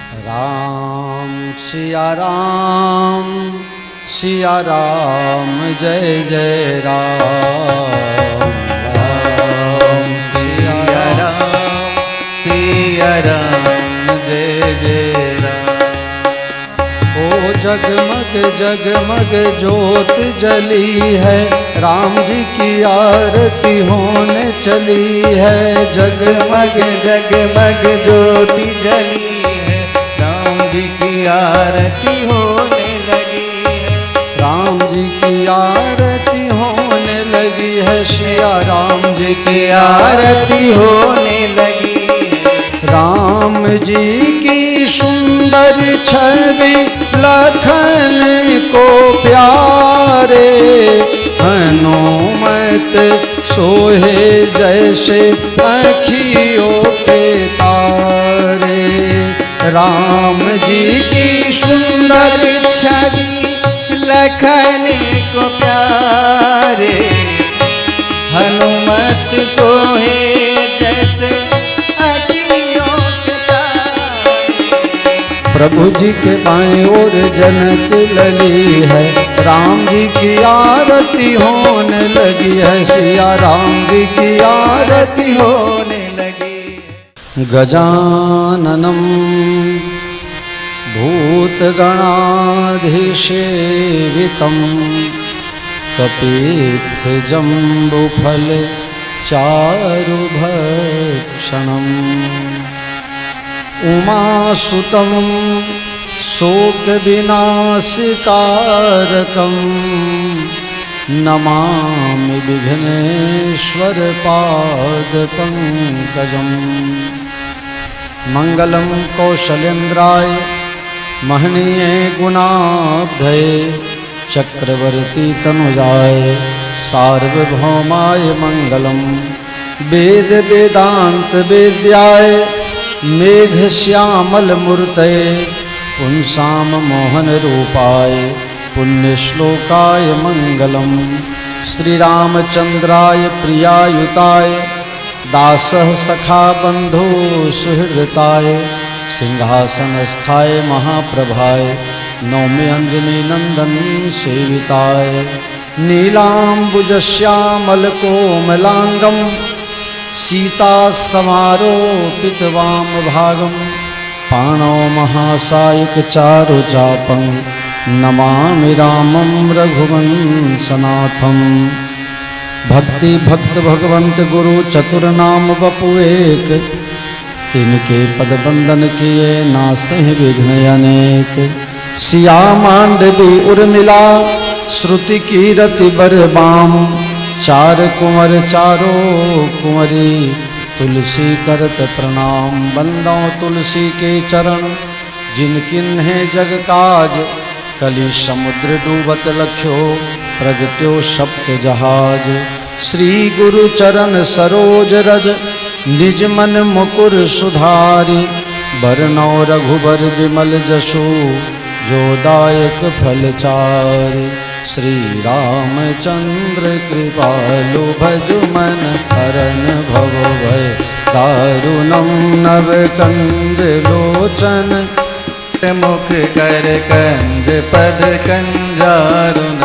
राम सिया राम जय जय राम। राम सिया राम जय जय राम। ओ जगमग जगमग ज्योत जली है, राम जी की आरती होने चली है। जगमग जगमग ज्योति जली है, राम जी की आरती होने लगी है। राम जी की आरती होने लगी है, सिया राम जी की आरती होने लगी है। राम जी की सुंदर छवि लखन को प्यारे, हनुमत सोहे जैसे अखियों के तारे। राम जी की सुंदर छवि लखन को प्यारे, हनुमत सोहे जैसे अखियों के तारे। प्रभु जी के बाएं ओर जनक लली है, राम जी की आरती होने लगी है। सिया राम जी की आरती होने लगी। गजाननम भूतगणाधिसेवितं कपित्थजम्बुफल चारुभक्षणम् उमासुतं शोकविनाशकारकं नमामि विघ्नेश्वर पादपङ्कजम्। मंगलम कौशलेन्द्राय महनीय गुणाब्धये, चक्रवर्ती तनुजाय सार्वभौमाय मंगलम। वेद वेदांत वेद्याय मेघश्यामल मूर्तये, पुंसाम मोहन रूपाय पुण्यश्लोकाय मंगलम। श्रीरामचंद्राय प्रियायुताय दासः सखा बंधु सुहृदताय, सिंहासनस्थाय महाप्रभाय नौमि अंजनी नंदन सेविताय। नीलांबुजश्यामल कोमलांगम सीता समारोपित वाम भागम, पाणौ महासायक चारुचापं नमामि रामं रघुवंशनाथम। भक्ति भक्त भगवंत गुरु चतुर नाम बपु एक, तिनके पद बंदन किए नासहि विघ्न अनेक। सिया मांडवी उर्मिला श्रुति कीरति बरबाम, चार कुंवर चारो कुंवरी तुलसी करत प्रणाम। बंदो तुलसी के चरण जिनकिन्हे जग काज, कलि समुद्र डूबत लख्यो प्रगट्यो सप्त जहाज। श्री गुरु चरण सरोज रज निज मन मुकुर सुधारी, बरनौ रघुबर विमल जसु जो दायक फलचारि। श्री रामचंद्र कृपालु भज मन हरन भव भय दारुणम। नव कंज लोचन मुख कर कंज पद कंजारुण,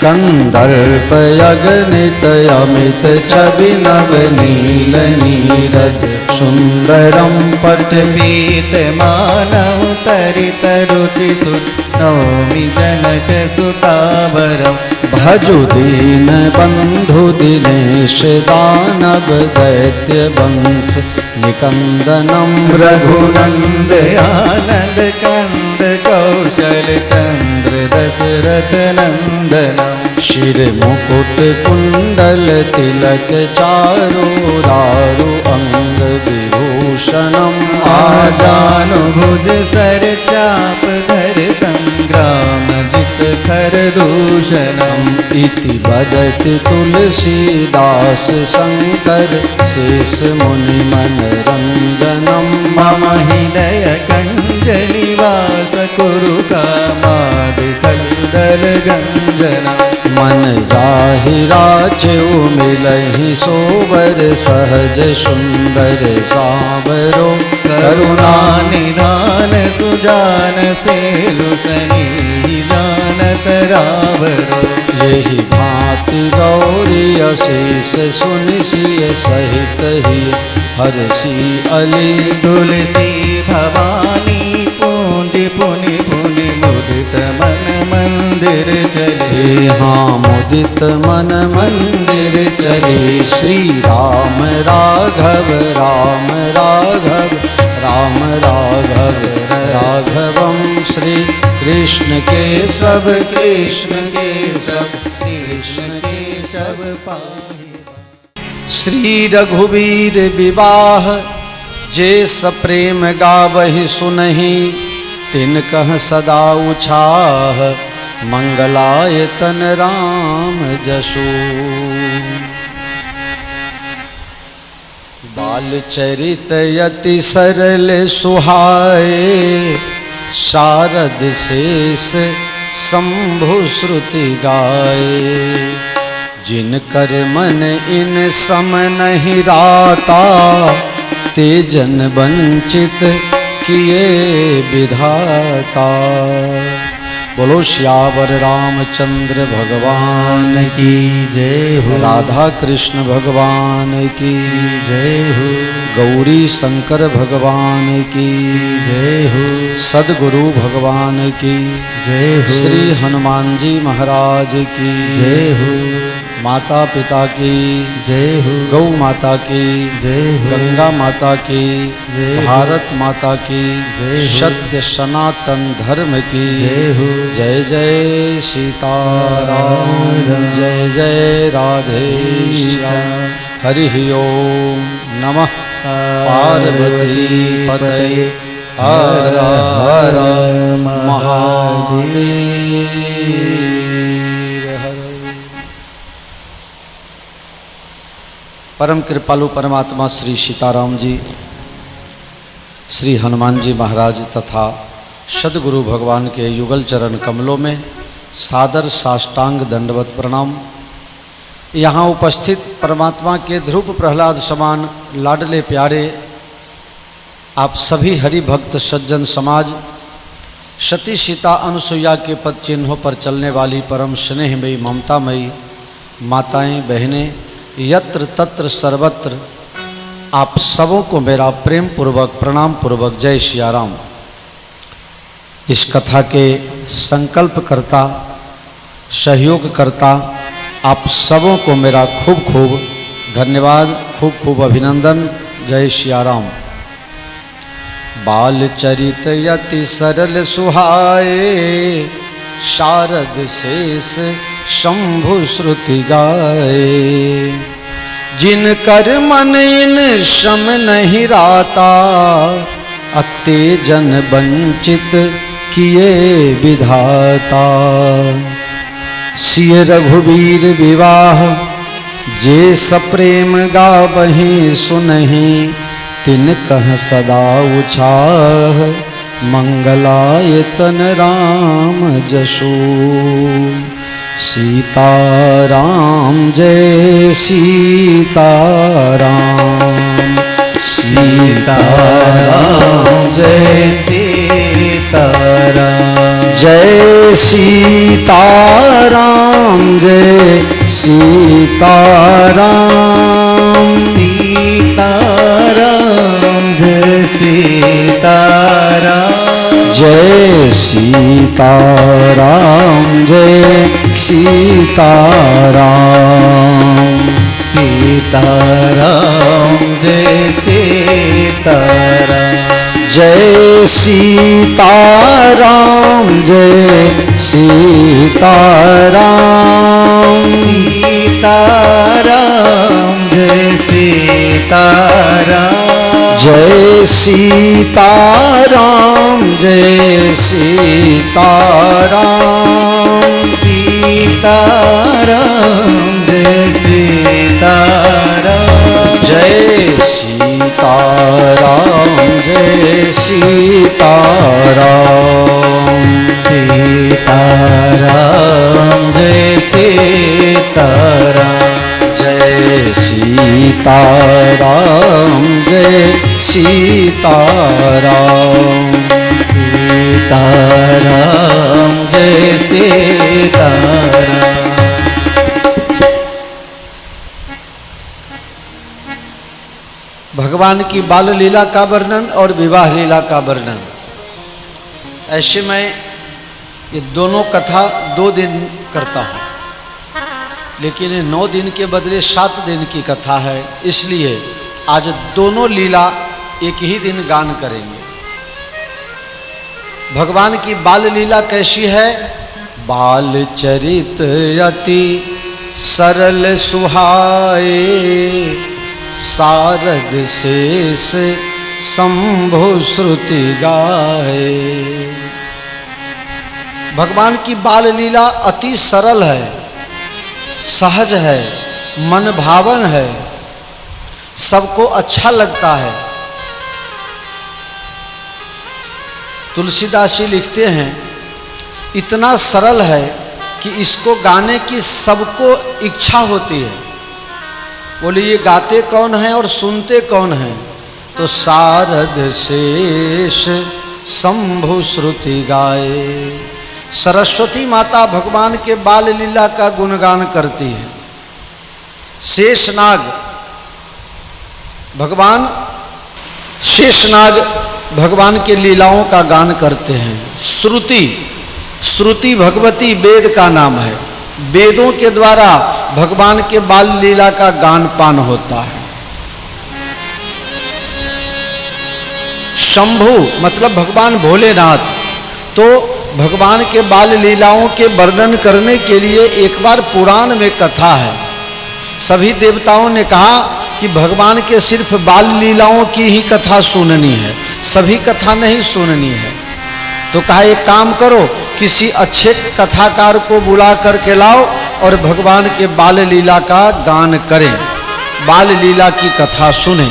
कंदर्प अगणित अमित छवि नव नील नीरद सुंदरम पट। पीत मानव तरित रुचि सुत, नौमि जनक सुतावरम। भजु दीन बंधु दिनेश दानव दैत्य वंश निकंदनम। रघुनंद आनंद कंद कौशल चंद्र दशरथ नंदनम। शिर मुकुट कुंडल तिलक चारु दारु अंग विभूषणम। आजानु भुज सर चाप धर, संग्राम जित खर दूषणम। इति बदति तुलसीदास शंकर शेष मुनि मनरंजनम। मम हृदय कंज निवास कुरु कामादि खल्दल गंजनम। मन जाहिरा चेउ मिलहि सोबर, सहज सुंदर सावरो करुणा निधान सुजान सेलु सनी जानत रावरो। यही भांति गौरी अशीष सुनि सिय सहित ही हर्षि अली। तुलसी भवानी पूंज पुनि पुनि मुदित मन मंदिर चले। हाँ मुदित मन मंदिर चले। श्री राम राघव राम राघव राम राघव राघवम श्री कृष्ण के सब कृष्ण के सब कृष्ण के सब पाहि। श्री रघुवीर विवाह जे सप्रेम गावहि सुनहि। तिन कह सदा उछाह मंगलायतन राम जसु। बाल चरित यति सरल सुहाए। शारद शेष शंभु श्रुति गाए। जिन कर मन इन सम नहीं राता। ते जन वंचित किए विधाता। बोलो श्यावर रामचंद्र भगवान की जय हो। राधा कृष्ण भगवान की जय हो। गौरी शंकर भगवान की जय हो। सद्गुरु भगवान की जय हो। श्री हनुमान जी महाराज की जय हो। माता पिता की जय हो। गौ माता की जय हो। गंगा माता की जय हो। भारत माता की जय हो। सत्य सनातन धर्म की जय हो। जय जय सीताराम जय जय राधे श्याम। हरि ओम नमः पार्वती पतये हर हर महादेव। परम कृपालु परमात्मा श्री सीताराम जी, श्री हनुमान जी महाराज तथा सद्गुरु भगवान के युगल चरण कमलों में सादर साष्टांग दंडवत प्रणाम। यहाँ उपस्थित परमात्मा के ध्रुव प्रहलाद समान लाडले प्यारे आप सभी हरि भक्त सज्जन समाज, सती सीता अनुसुईया के पद चिन्हों पर चलने वाली परम स्नेहमयी ममतामयी माताएं बहनें, यत्र तत्र सर्वत्र आप सबों को मेरा प्रेम पूर्वक प्रणाम पूर्वक जय सिया राम। इस कथा के संकल्प करता सहयोग करता आप सबों को मेरा खूब खूब धन्यवाद, खूब खूब अभिनंदन। जय सिया राम। बाल चरित यति सरल सुहाए। शारद शेष शंभु श्रुति गाए। जिन कर मन इन शम नहीं राता। अते जन वंचित किए विधाता। सिय रघुवीर विवाह जे सप्रेम गावहि सुनहि। तिन कह सदा उछाह मंगलायतन राम जसु। सीताराम जय सीताराम। सीताराम जय सीताराम। जय सीताराम जय सीताराम। सीताराम जय सीताराम। जय सीताराम जय सीताराम। सीताराम जय सीताराम। जय सीताराम जय सीताराम। सीताराम जय सीताराम। जय सीताराम जय सीताराम। सीताराम जय सीताराम। जय सीताराम जय सीताराम। सीताराम जय सीताराम। जय सीताराम जय सीताराम। भगवान की बाल लीला का वर्णन और विवाह लीला का वर्णन। ऐसे मैं ये दोनों कथा 2 दिन करता हूँ, लेकिन ये 9 दिन के बदले 7 दिन की कथा है, इसलिए आज दोनों लीला एक ही दिन गान करेंगे। भगवान की बाल लीला कैसी है? बाल चरित अति सरल सुहाए, सारद शेष शंभु श्रुति गाए। भगवान की बाल लीला अति सरल है, सहज है, मन भावन है, सबको अच्छा लगता है। तुलसीदास जी लिखते हैं, इतना सरल है कि इसको गाने की सबको इच्छा होती है। बोले ये गाते कौन हैं और सुनते कौन हैं? तो सारद शेष शंभु श्रुति गाए। सरस्वती माता भगवान के बाल लीला का गुणगान करती है। शेषनाग भगवान शेषनाग भगवान के लीलाओं का गान करते हैं। श्रुति भगवती वेद का नाम है। वेदों के द्वारा भगवान के बाल लीला का गान पान होता है। शंभु मतलब भगवान भोलेनाथ। तो भगवान के बाल लीलाओं के वर्णन करने के लिए एक बार पुराण में कथा है। सभी देवताओं ने कहा कि भगवान के सिर्फ बाल लीलाओं की ही कथा सुननी है, सभी कथा नहीं सुननी है। तो कहा एक काम करो, किसी अच्छे कथाकार को बुला करके लाओ और भगवान के बाल लीला का गान करें, बाल लीला की कथा सुने।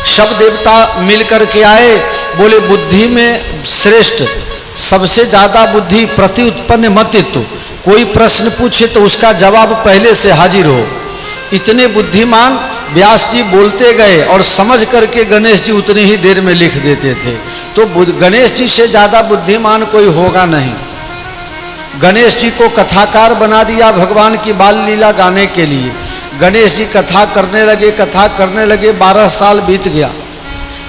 सब देवता मिलकर के आए, बोले बुद्धि में श्रेष्ठ, सबसे ज्यादा बुद्धि प्रति उत्पन्न मतित्व। कोई प्रश्न पूछे तो उसका जवाब पहले से हाजिर हो। इतने बुद्धिमान व्यास जी बोलते गए और समझ करके गणेश जी उतनी ही देर में लिख देते थे। तो गणेश जी से ज्यादा बुद्धिमान कोई होगा नहीं। गणेश जी को कथाकार बना दिया भगवान की बाल लीला गाने के लिए। गणेश जी कथा करने लगे 12 साल बीत गया,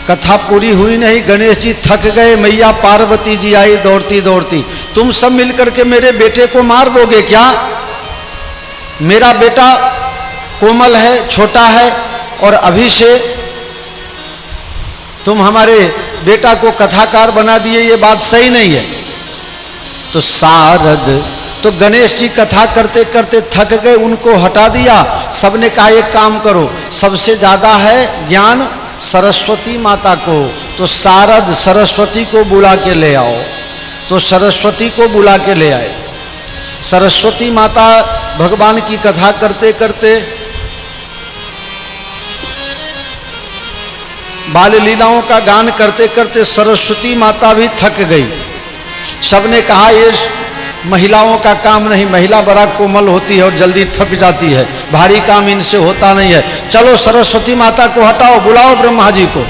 कथा पूरी हुई नहीं। गणेश जी थक गए, मैया पार्वती जी आई दौड़ती दौड़ती, तुम सब मिलकर के मेरे बेटे को मार दोगे क्या? मेरा बेटा कोमल है, छोटा है, और अभी से तुम हमारे बेटा को कथाकार बना दिए, ये बात सही नहीं है। तो सारद, तो गणेश जी कथा करते करते थक गए, उनको हटा दिया। सबने कहा एक काम करो, सबसे ज्यादा है ज्ञान सरस्वती माता को, तो सारद सरस्वती को बुला के ले आओ। तो सरस्वती को बुला के ले आए। सरस्वती माता भगवान की कथा करते करते, बाल लीलाओं का गान करते करते सरस्वती माता भी थक गई। सबने कहा ये महिलाओं का काम नहीं, महिला बड़ा कोमल होती है और जल्दी थक जाती है, भारी काम इनसे होता नहीं है, चलो सरस्वती माता को हटाओ, बुलाओ ब्रह्मा जी को।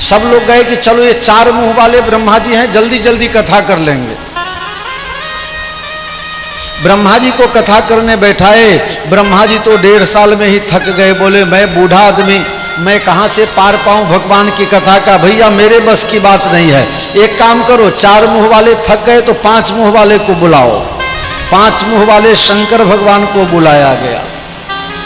सब लोग गए कि चलो ये 4 मुंह वाले ब्रह्मा जी हैं, जल्दी जल्दी कथा कर लेंगे। ब्रह्मा जी को कथा करने बैठाए। ब्रह्मा जी तो 1.5 साल में ही थक गए, बोले मैं बूढ़ा आदमी, मैं कहाँ से पार पाऊं भगवान की कथा का? भैया मेरे बस की बात नहीं है, एक काम करो, 4 मुंह वाले थक गए तो 5 मुंह वाले को बुलाओ। 5 मुंह वाले शंकर भगवान को बुलाया गया।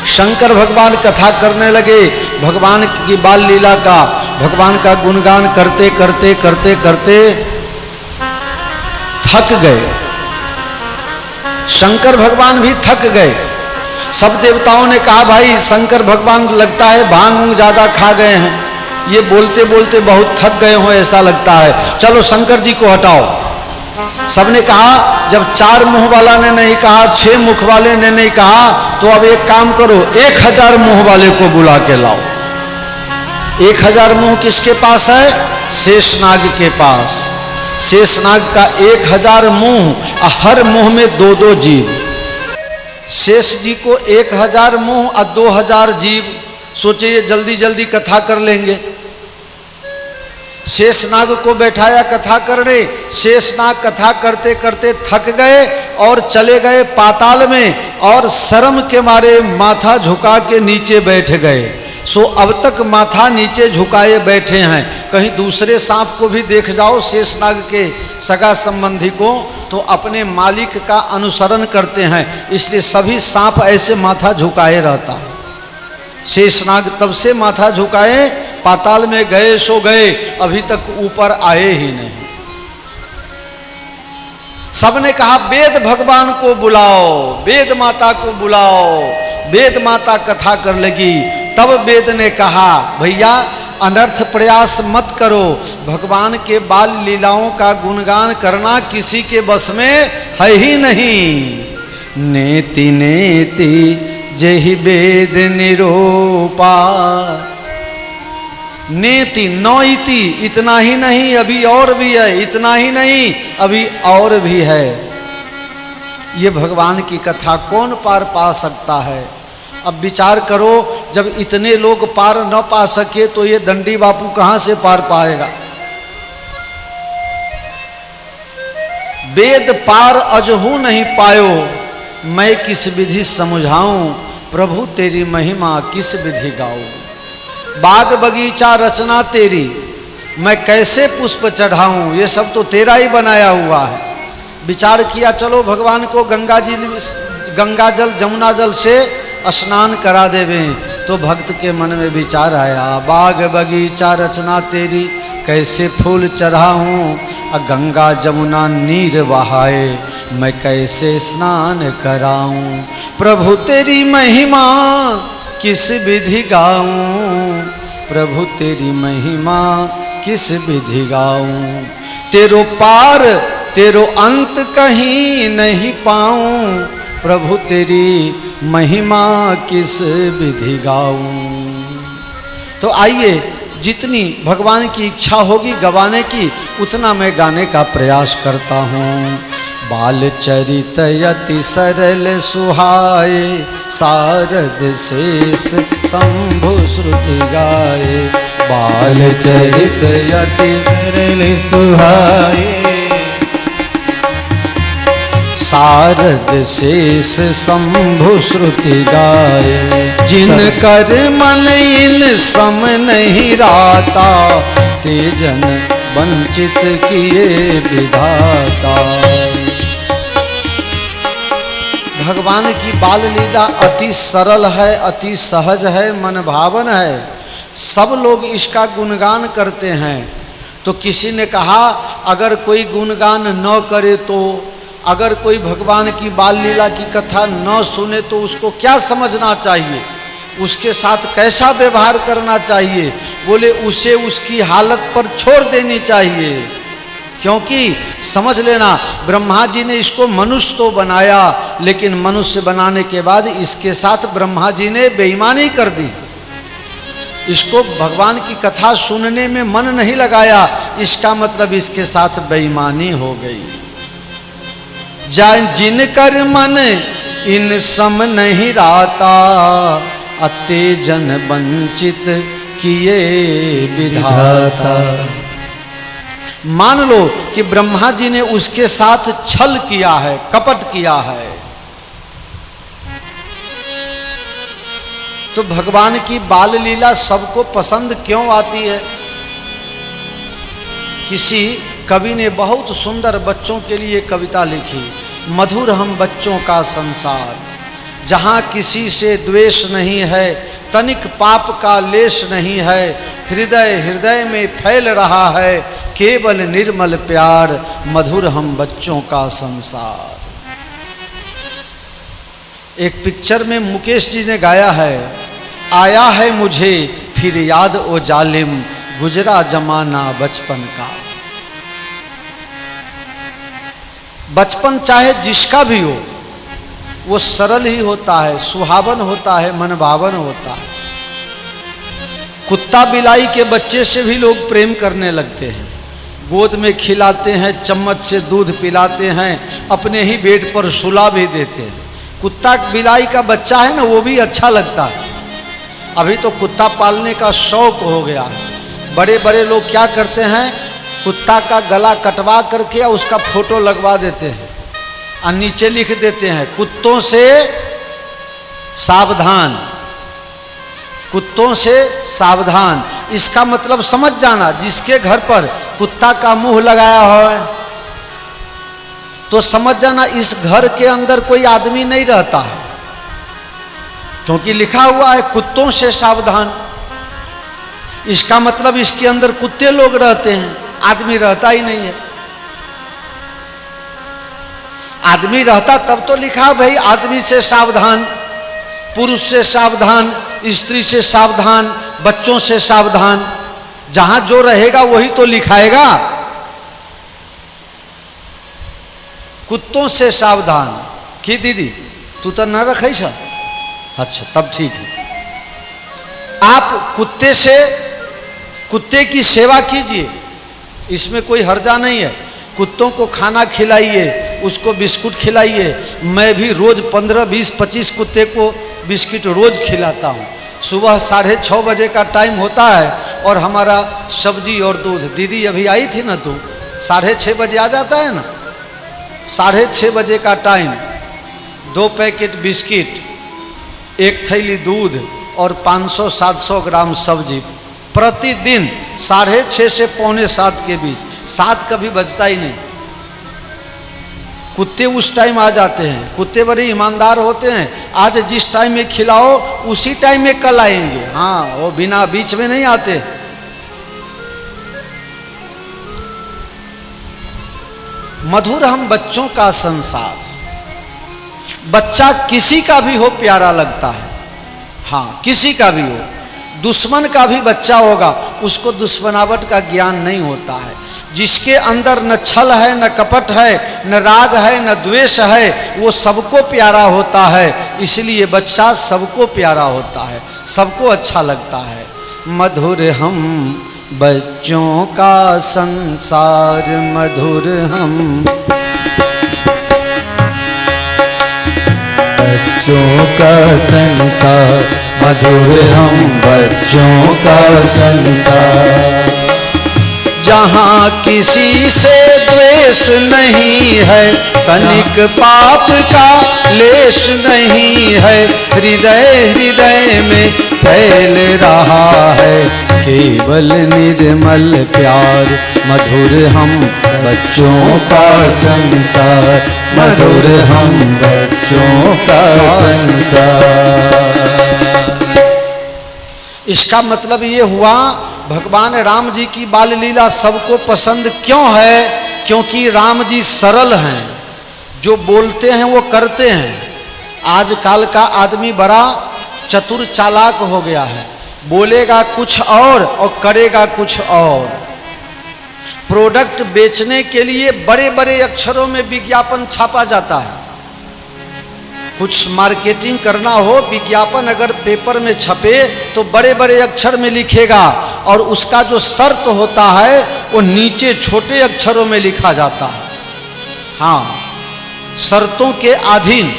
शंकर भगवान कथा करने लगे भगवान की बाल लीला का, भगवान का गुणगान करते करते करते करते थक गए। शंकर भगवान भी थक गए। सब देवताओं ने कहा भाई शंकर भगवान लगता है भांग ज्यादा खा गए हैं, ये बोलते बोलते बहुत थक गए हो ऐसा लगता है, चलो शंकर जी को हटाओ। सबने कहा, जब 4 मुंह वाला ने नहीं कहा, 6 मुख वाले ने नहीं कहा, तो अब एक काम करो, 1000 मुंह वाले को बुला के लाओ। 1000 मुंह किसके पास है? शेषनाग के पास। शेषनाग का 1000 मुंह, हर मुंह में 2-2 जीव। शेष जी को 1000 मुंह और 2000 जीव। सोचिए जल्दी जल्दी कथा कर लेंगे। शेषनाग को बैठाया कथा करने। शेषनाग कथा करते करते थक गए और चले गए पाताल में और शर्म के मारे माथा झुका के नीचे बैठ गए। सो अब तक माथा नीचे झुकाए बैठे हैं, कहीं दूसरे सांप को भी देख जाओ शेषनाग के सगा संबंधी को तो अपने मालिक का अनुसरण करते हैं, इसलिए सभी सांप ऐसे माथा झुकाए रहता है। शेषनाग तब से माथा झुकाए, पाताल में गए सो गए, अभी तक ऊपर आए ही नहीं। सबने कहा वेद भगवान को बुलाओ, वेद माता को बुलाओ, वेद माता कथा कर लगी। तब वेद ने कहा भैया अनर्थ प्रयास मत करो, भगवान के बाल लीलाओं का गुणगान करना किसी के बस में है ही नहीं। नेति नेति जहि वेद निरूपा, नेति नौइति इतना ही नहीं अभी और भी है, इतना ही नहीं अभी और भी है। ये भगवान की कथा कौन पार पा सकता है? अब विचार करो, जब इतने लोग पार न पा सके तो ये दंडी बापू कहां से पार पाएगा? वेद पार अजहू नहीं पायो, मैं किस विधि समझाऊं, प्रभु तेरी महिमा किस विधि गाऊं। बाग बगीचा रचना तेरी, मैं कैसे पुष्प चढ़ाऊं, ये सब तो तेरा ही बनाया हुआ है। विचार किया चलो भगवान को गंगा जल जमुना जल से स्नान करा देवे, तो भक्त के मन में विचार आया बाग बगीचा रचना तेरी, कैसे फूल चढ़ाऊं, गंगा जमुना नीर बहाए, मैं कैसे स्नान कराऊं। प्रभु तेरी महिमा किस विधि गाऊं, प्रभु तेरी महिमा किस विधि गाऊं। तेरो पार तेरो अंत कहीं नहीं पाऊं, प्रभु तेरी महिमा किस विधि गाऊं। तो आइए जितनी भगवान की इच्छा होगी गवाने की उतना मैं गाने का प्रयास करता हूँ। बाल चरित यति सरल सुहाए, सारद शेष शंभु श्रुति गाए। बाल चरित यति सरल सुहाए, सारद शेष शंभु श्रुति गाए। जिन कर मन इन सम नहीं राता, तेजन वंचित किए विधाता। भगवान की बाल लीला अति सरल है, अति सहज है, मन भावन है, सब लोग इसका गुणगान करते हैं। तो किसी ने कहा अगर कोई गुणगान न करे तो, अगर कोई भगवान की बाल लीला की कथा न सुने तो उसको क्या समझना चाहिए, उसके साथ कैसा व्यवहार करना चाहिए? बोले उसे उसकी हालत पर छोड़ देनी चाहिए, क्योंकि समझ लेना ब्रह्मा जी ने इसको मनुष्य तो बनाया, लेकिन मनुष्य बनाने के बाद इसके साथ ब्रह्मा जी ने बेईमानी कर दी। इसको भगवान की कथा सुनने में मन नहीं लगाया, इसका मतलब इसके साथ बेईमानी हो गई। जिन कर मन इन सम नहीं राता, अतेजन वंचित किए विधाता। मान लो कि ब्रह्मा जी ने उसके साथ छल किया है, कपट किया है, तो भगवान की बाल लीला सबको पसंद क्यों आती है? किसी कवि ने बहुत सुंदर बच्चों के लिए कविता लिखी, मधुर हम बच्चों का संसार, जहाँ किसी से द्वेष नहीं है, तनिक पाप का लेश नहीं है, हृदय हृदय में फैल रहा है केवल निर्मल प्यार, मधुर हम बच्चों का संसार। एक पिक्चर में मुकेश जी ने गाया है, आया है मुझे फिर याद ओ जालिम, गुजरा जमाना बचपन का। बचपन चाहे जिसका भी हो वो सरल ही होता है, सुहावन होता है, मनभावन होता है। कुत्ता बिलाई के बच्चे से भी लोग प्रेम करने लगते हैं, गोद में खिलाते हैं, चम्मच से दूध पिलाते हैं, अपने ही बेड पर सुला भी देते हैं। कुत्ता बिलाई का बच्चा है ना, वो भी अच्छा लगता है। अभी तो कुत्ता पालने का शौक हो गया है। बड़े बड़े लोग क्या करते हैं, कुत्ता का गला कटवा करके उसका फोटो लगवा देते हैं और नीचे लिख देते हैं कुत्तों से सावधान, कुत्तों से सावधान। इसका मतलब समझ जाना, जिसके घर पर कुत्ता का मुंह लगाया हो तो समझ जाना इस घर के अंदर कोई आदमी नहीं रहता है, क्योंकि लिखा हुआ है कुत्तों से सावधान। इसका मतलब इसके अंदर कुत्ते लोग रहते हैं, आदमी रहता ही नहीं है। आदमी रहता तब तो लिखा भाई आदमी से सावधान, पुरुष से सावधान, स्त्री से सावधान, बच्चों से सावधान। जहां जो रहेगा वही तो लिखाएगा। कुत्तों से सावधान की दीदी, तू तो न रखे सा? अच्छा तब ठीक है। आप कुत्ते की सेवा कीजिए, इसमें कोई हर्जा नहीं है। कुत्तों को खाना खिलाइए, उसको बिस्कुट खिलाइए। मैं भी रोज 15, 20, 25 कुत्ते को बिस्किट रोज खिलाता हूँ। सुबह 6:30 बजे का टाइम होता है और हमारा सब्जी और दूध, दीदी अभी आई थी ना, तू 6:30 बजे आ जाता है ना। 6:30 बजे का टाइम, 2 पैकेट बिस्किट, 1 थैली दूध और 500-700 ग्राम सब्जी प्रतिदिन 6:30 से 6:45 के बीच। 7 कभी बजता ही नहीं। कुत्ते उस टाइम आ जाते हैं। कुत्ते बड़े ईमानदार होते हैं। आज जिस टाइम में खिलाओ उसी टाइम में कल आएंगे। हाँ, वो बिना बीच में नहीं आते। मधुर हम बच्चों का संसार। बच्चा किसी का भी हो प्यारा लगता है। हाँ, किसी का भी हो। दुश्मन का भी बच्चा होगा, उसको दुश्मनावट का ज्ञान नहीं होता है। जिसके अंदर न छल है, न कपट है, न राग है, न द्वेष है, वो सबको प्यारा होता है। इसलिए बच्चा सबको प्यारा होता है, सबको अच्छा लगता है। मधुर हम बच्चों का संसार, मधुर हम बच्चों का संसार, मधुर हम बच्चों का संसार। जहाँ किसी से द्वेष नहीं है, तनिक पाप का लेश नहीं है। हृदय हृदय में फैल रहा है केवल निर्मल प्यार। मधुर हम बच्चों का संसार, मधुर हम बच्चों का संसार। इसका मतलब ये हुआ, भगवान राम जी की बाल लीला सबको पसंद क्यों है? क्योंकि राम जी सरल हैं, जो बोलते हैं वो करते हैं। आजकल का आदमी बड़ा चतुर चालाक हो गया है, बोलेगा कुछ और करेगा कुछ और। प्रोडक्ट बेचने के लिए बड़े बड़े अक्षरों में विज्ञापन छापा जाता है। कुछ मार्केटिंग करना हो, विज्ञापन अगर पेपर में छपे तो बड़े बड़े अक्षर में लिखेगा, और उसका जो शर्त होता है वो नीचे छोटे अक्षरों में लिखा जाता है। हाँ, शर्तों के अधीन।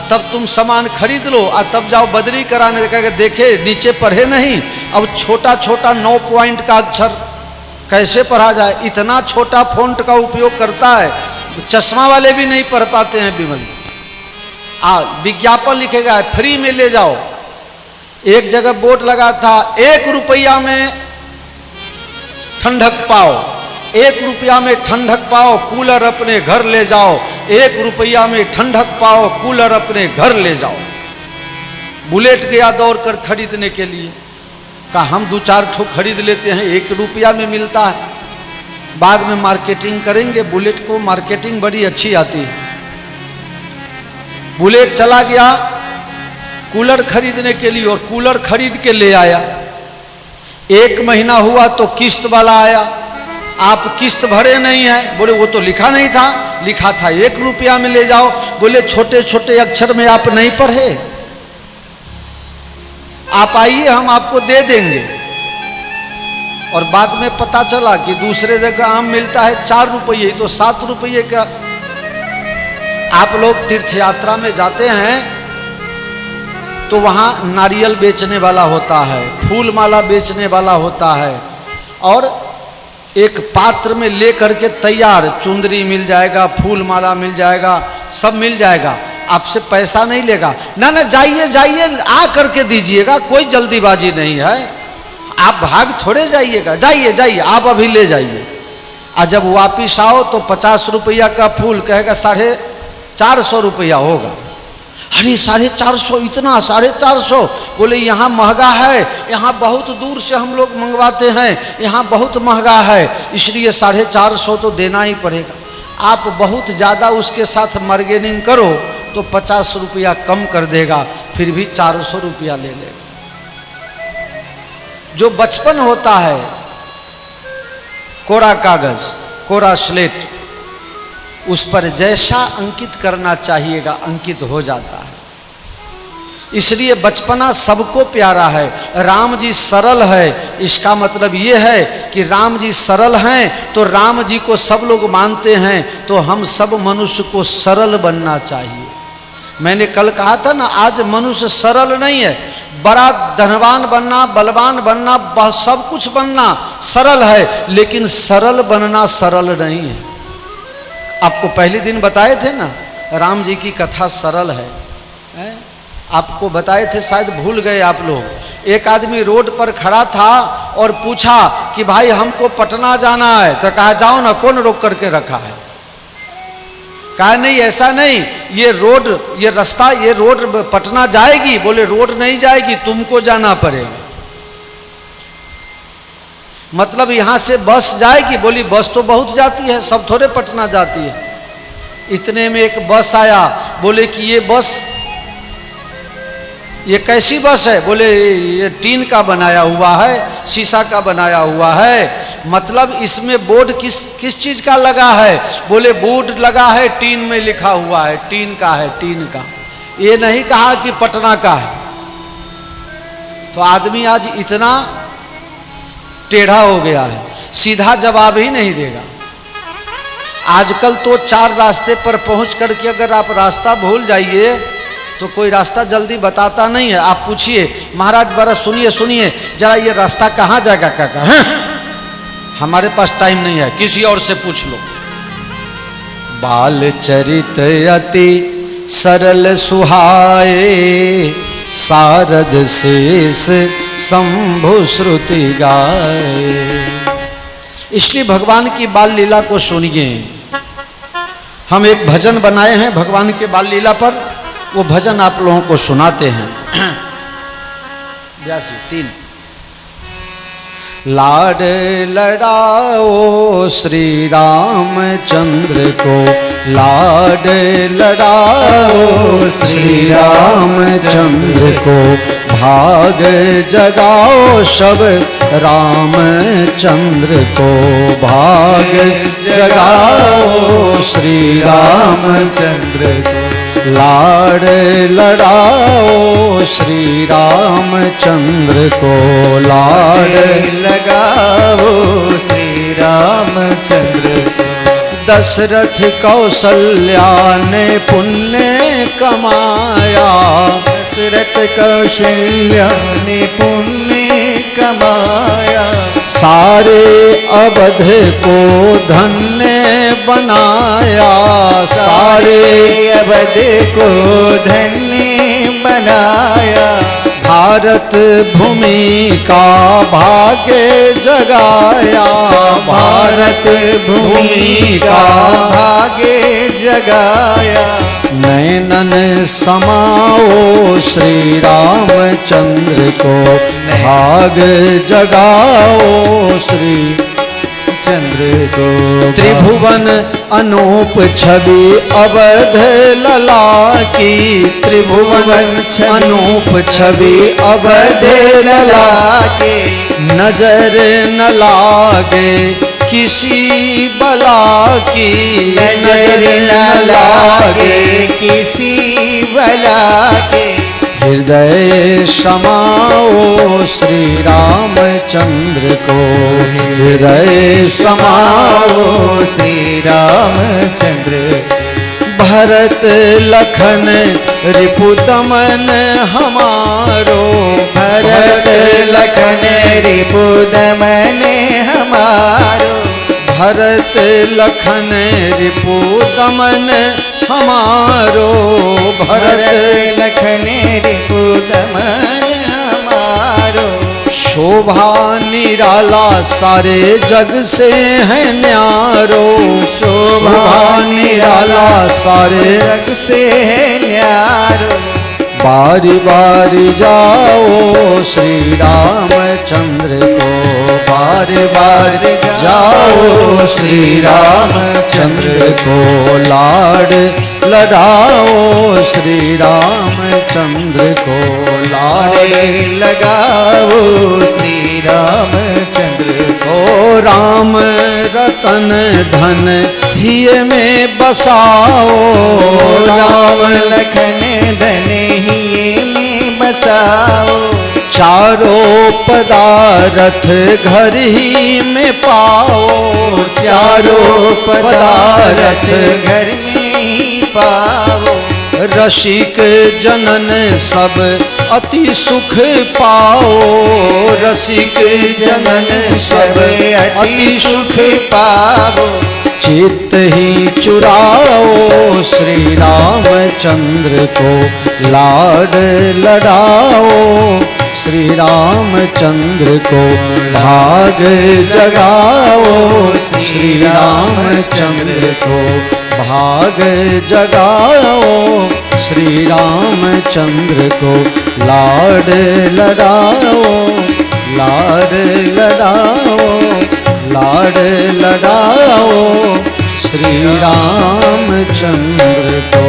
तब तुम सामान खरीद लो, तब जाओ बदली कराने का, देखे नीचे पढ़े नहीं। अब छोटा छोटा 9 पॉइंट का अक्षर कैसे पढ़ा जाए? इतना छोटा फॉन्ट का उपयोग करता है, चश्मा वाले भी नहीं पढ़ पाते हैं विमल। विज्ञापन लिखेगा फ्री में ले जाओ। एक जगह बोर्ड लगा था, 1 रुपया में ठंडक पाओ, 1 रुपया में ठंडक पाओ, कूलर अपने घर ले जाओ। 1 रुपया में ठंडक पाओ, कूलर अपने घर ले जाओ। बुलेट गया दौड़ कर खरीदने के लिए, कहा हम 2-4 ठो खरीद लेते हैं, 1 रुपया में मिलता है। बाद में मार्केटिंग करेंगे। बुलेट को मार्केटिंग बड़ी अच्छी आती है। बुलेट चला गया कूलर खरीदने के लिए, और कूलर खरीद के ले आया। 1 महीना हुआ तो किस्त वाला आया, आप किस्त भरे नहीं है। बोले वो तो लिखा नहीं था। लिखा था 1 रुपया में ले जाओ। बोले छोटे छोटे अक्षर में आप नहीं पढ़े, आप आइए हम आपको दे देंगे। और बाद में पता चला कि दूसरे जगह आम मिलता है 4 रुपये, तो 7 रुपये का। आप लोग तीर्थ यात्रा में जाते हैं तो वहाँ नारियल बेचने वाला होता है, फूल माला बेचने वाला होता है, और एक पात्र में ले करके तैयार चुंदरी मिल जाएगा, फूल माला मिल जाएगा, सब मिल जाएगा। आपसे पैसा नहीं लेगा। ना ना जाइए जाइए, आ करके दीजिएगा, कोई जल्दीबाजी नहीं है, आप भाग थोड़े जाइएगा, जाइए जाइए आप अभी ले जाइए। और जब वापिस आओ तो 50 रुपया का फूल कहेगा 450 रुपया होगा। अरे 450 इतना 450? बोले यहाँ महंगा है, यहाँ बहुत दूर से हम लोग मंगवाते हैं, यहाँ बहुत महंगा है, इसलिए 450 तो देना ही पड़ेगा। आप बहुत ज़्यादा उसके साथ बार्गेनिंग करो तो 50 रुपया कम कर देगा, फिर भी 400 रुपया ले लेगा। जो बचपन होता है, कोरा कागज, कोरा स्लेट, उस पर जैसा अंकित करना चाहिएगा अंकित हो जाता है। इसलिए बचपना सबको प्यारा है। राम जी सरल है, इसका मतलब ये है कि राम जी सरल हैं तो राम जी को सब लोग मानते हैं, तो हम सब मनुष्य को सरल बनना चाहिए। मैंने कल कहा था ना, आज मनुष्य सरल नहीं है। बड़ा धनवान बनना, बलवान बनना, सब कुछ बनना सरल है, लेकिन सरल बनना सरल नहीं है। आपको पहले दिन बताए थे ना, राम जी की कथा सरल है, आपको बताए थे, शायद भूल गए आप लोग। एक आदमी रोड पर खड़ा था और पूछा कि भाई हमको पटना जाना है, तो कहा जाओ ना, कौन रोक करके रखा है? कहा नहीं ऐसा नहीं, ये रोड, ये रास्ता, ये रोड पटना जाएगी। बोले रोड नहीं जाएगी, तुमको जाना पड़ेगा। मतलब यहाँ से बस जाएगी? बोली बस तो बहुत जाती है, सब थोड़े पटना जाती है। इतने में एक बस आया, बोले कि ये बस, ये कैसी बस है? बोले ये टीन का बनाया हुआ है, शीशा का बनाया हुआ है। मतलब इसमें बोर्ड किस चीज का लगा है? बोले बोर्ड लगा है, टीन में लिखा हुआ है, टीन का है, टीन का। ये नहीं कहा कि पटना का है। तो आदमी आज इतना टेढ़ा हो गया है, सीधा जवाब ही नहीं देगा। आजकल तो 4 रास्ते पर पहुंच करके अगर आप रास्ता भूल जाइए तो कोई रास्ता जल्दी बताता नहीं है। आप पूछिए महाराज बड़ा सुनिए सुनिए जरा, ये रास्ता कहाँ जाएगा काका? हैं? हमारे पास टाइम नहीं है, किसी और से पूछ लो। बाल चरित अति सरल सुहाए, सारद शेष शंभु श्रुति गाए। इसलिए भगवान की बाल लीला को सुनिए। हम एक भजन बनाए हैं भगवान के बाल लीला पर, वो भजन आप लोगों को सुनाते हैं। 3 लाड लड़ाओ श्री रामचंद्र को, लाड लड़ाओ श्री रामचंद्र को, भाग जगाओ सब रामचंद्र को, भाग जगाओ श्री रामचंद्र को। लाड लड़ाओ श्री रामचंद्र को, लाड लगाओ श्री रामचंद्र को। दशरथ कौशल्या ने पुण्य कमाया, दशरथ कौशल्या ने पुण्य कमाया, सारे अवध को धन्य बनाया, सारे अवध को धन्य बनाया। भारत भूमि का भाग्य जगाया, भारत भूमि का भाग्य जगाया। नैनन समाओ श्री रामचंद्र को, भाग जगाओ श्री चंद्र को। त्रिभुवन अनूप छवि अवध लला की, त्रिभुवन अनूप छवि अवध लला के। नजर न लागे किसी बला की, नजर न लागे किसी बला के। हृदय समाओ श्री रामचंद्र को, हृदय समाओ श्री रामचंद्र। भरत लखन रिपुदमन हमारो, भरत लखन रिपुदमन हमारो। भरत लखन रिपुदमन हमारो भरत लखन रिपुदमन हमारो। शोभा निराला सारे जग से है न्यारो। शोभा निराला सारे जग से है न्यारो। बारी बारी जाओ श्री रामचंद्र को, बारी बारी जाओ श्री रामचंद्र को, लाड लड़ाओ श्री रामचंद्र को, लाड लगाओ श्री रामचंद्र को। राम रतन धन हिय में बसाओ, राम लखन धन हिय में बसाओ। चारों पदारथ घर ही में पाओ, चारों पदारथ घर में ही पाओ। रसिक जनन सब अति सुख पाओ, रसिक जनन सब अति सुख पाओ। चित्त ही चुराओ श्री रामचंद्र को, लाड लड़ाओ श्री रामचंद्र को, भाग जगाओ श्री रामचंद्र को, भाग जगाओ श्री रामचंद्र को, लाड लड़ाओ, लाड लड़ाओ, लाड लड़ाओ श्री रामचंद्र को।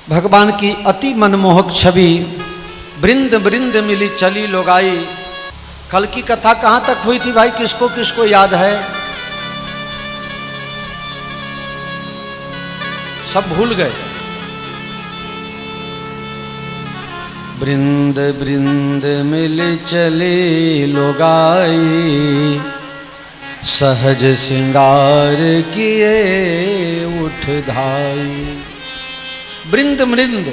भगवान की अति मनमोहक छवि वृंद वृंद मिली चली लोगाई। कल की कथा कहाँ तक हुई थी भाई, किसको किसको याद है? सब भूल गए। वृंद वृंद मिल चले लोगाई, सहज सिंगार किए उठ धाई। वृंद वृंद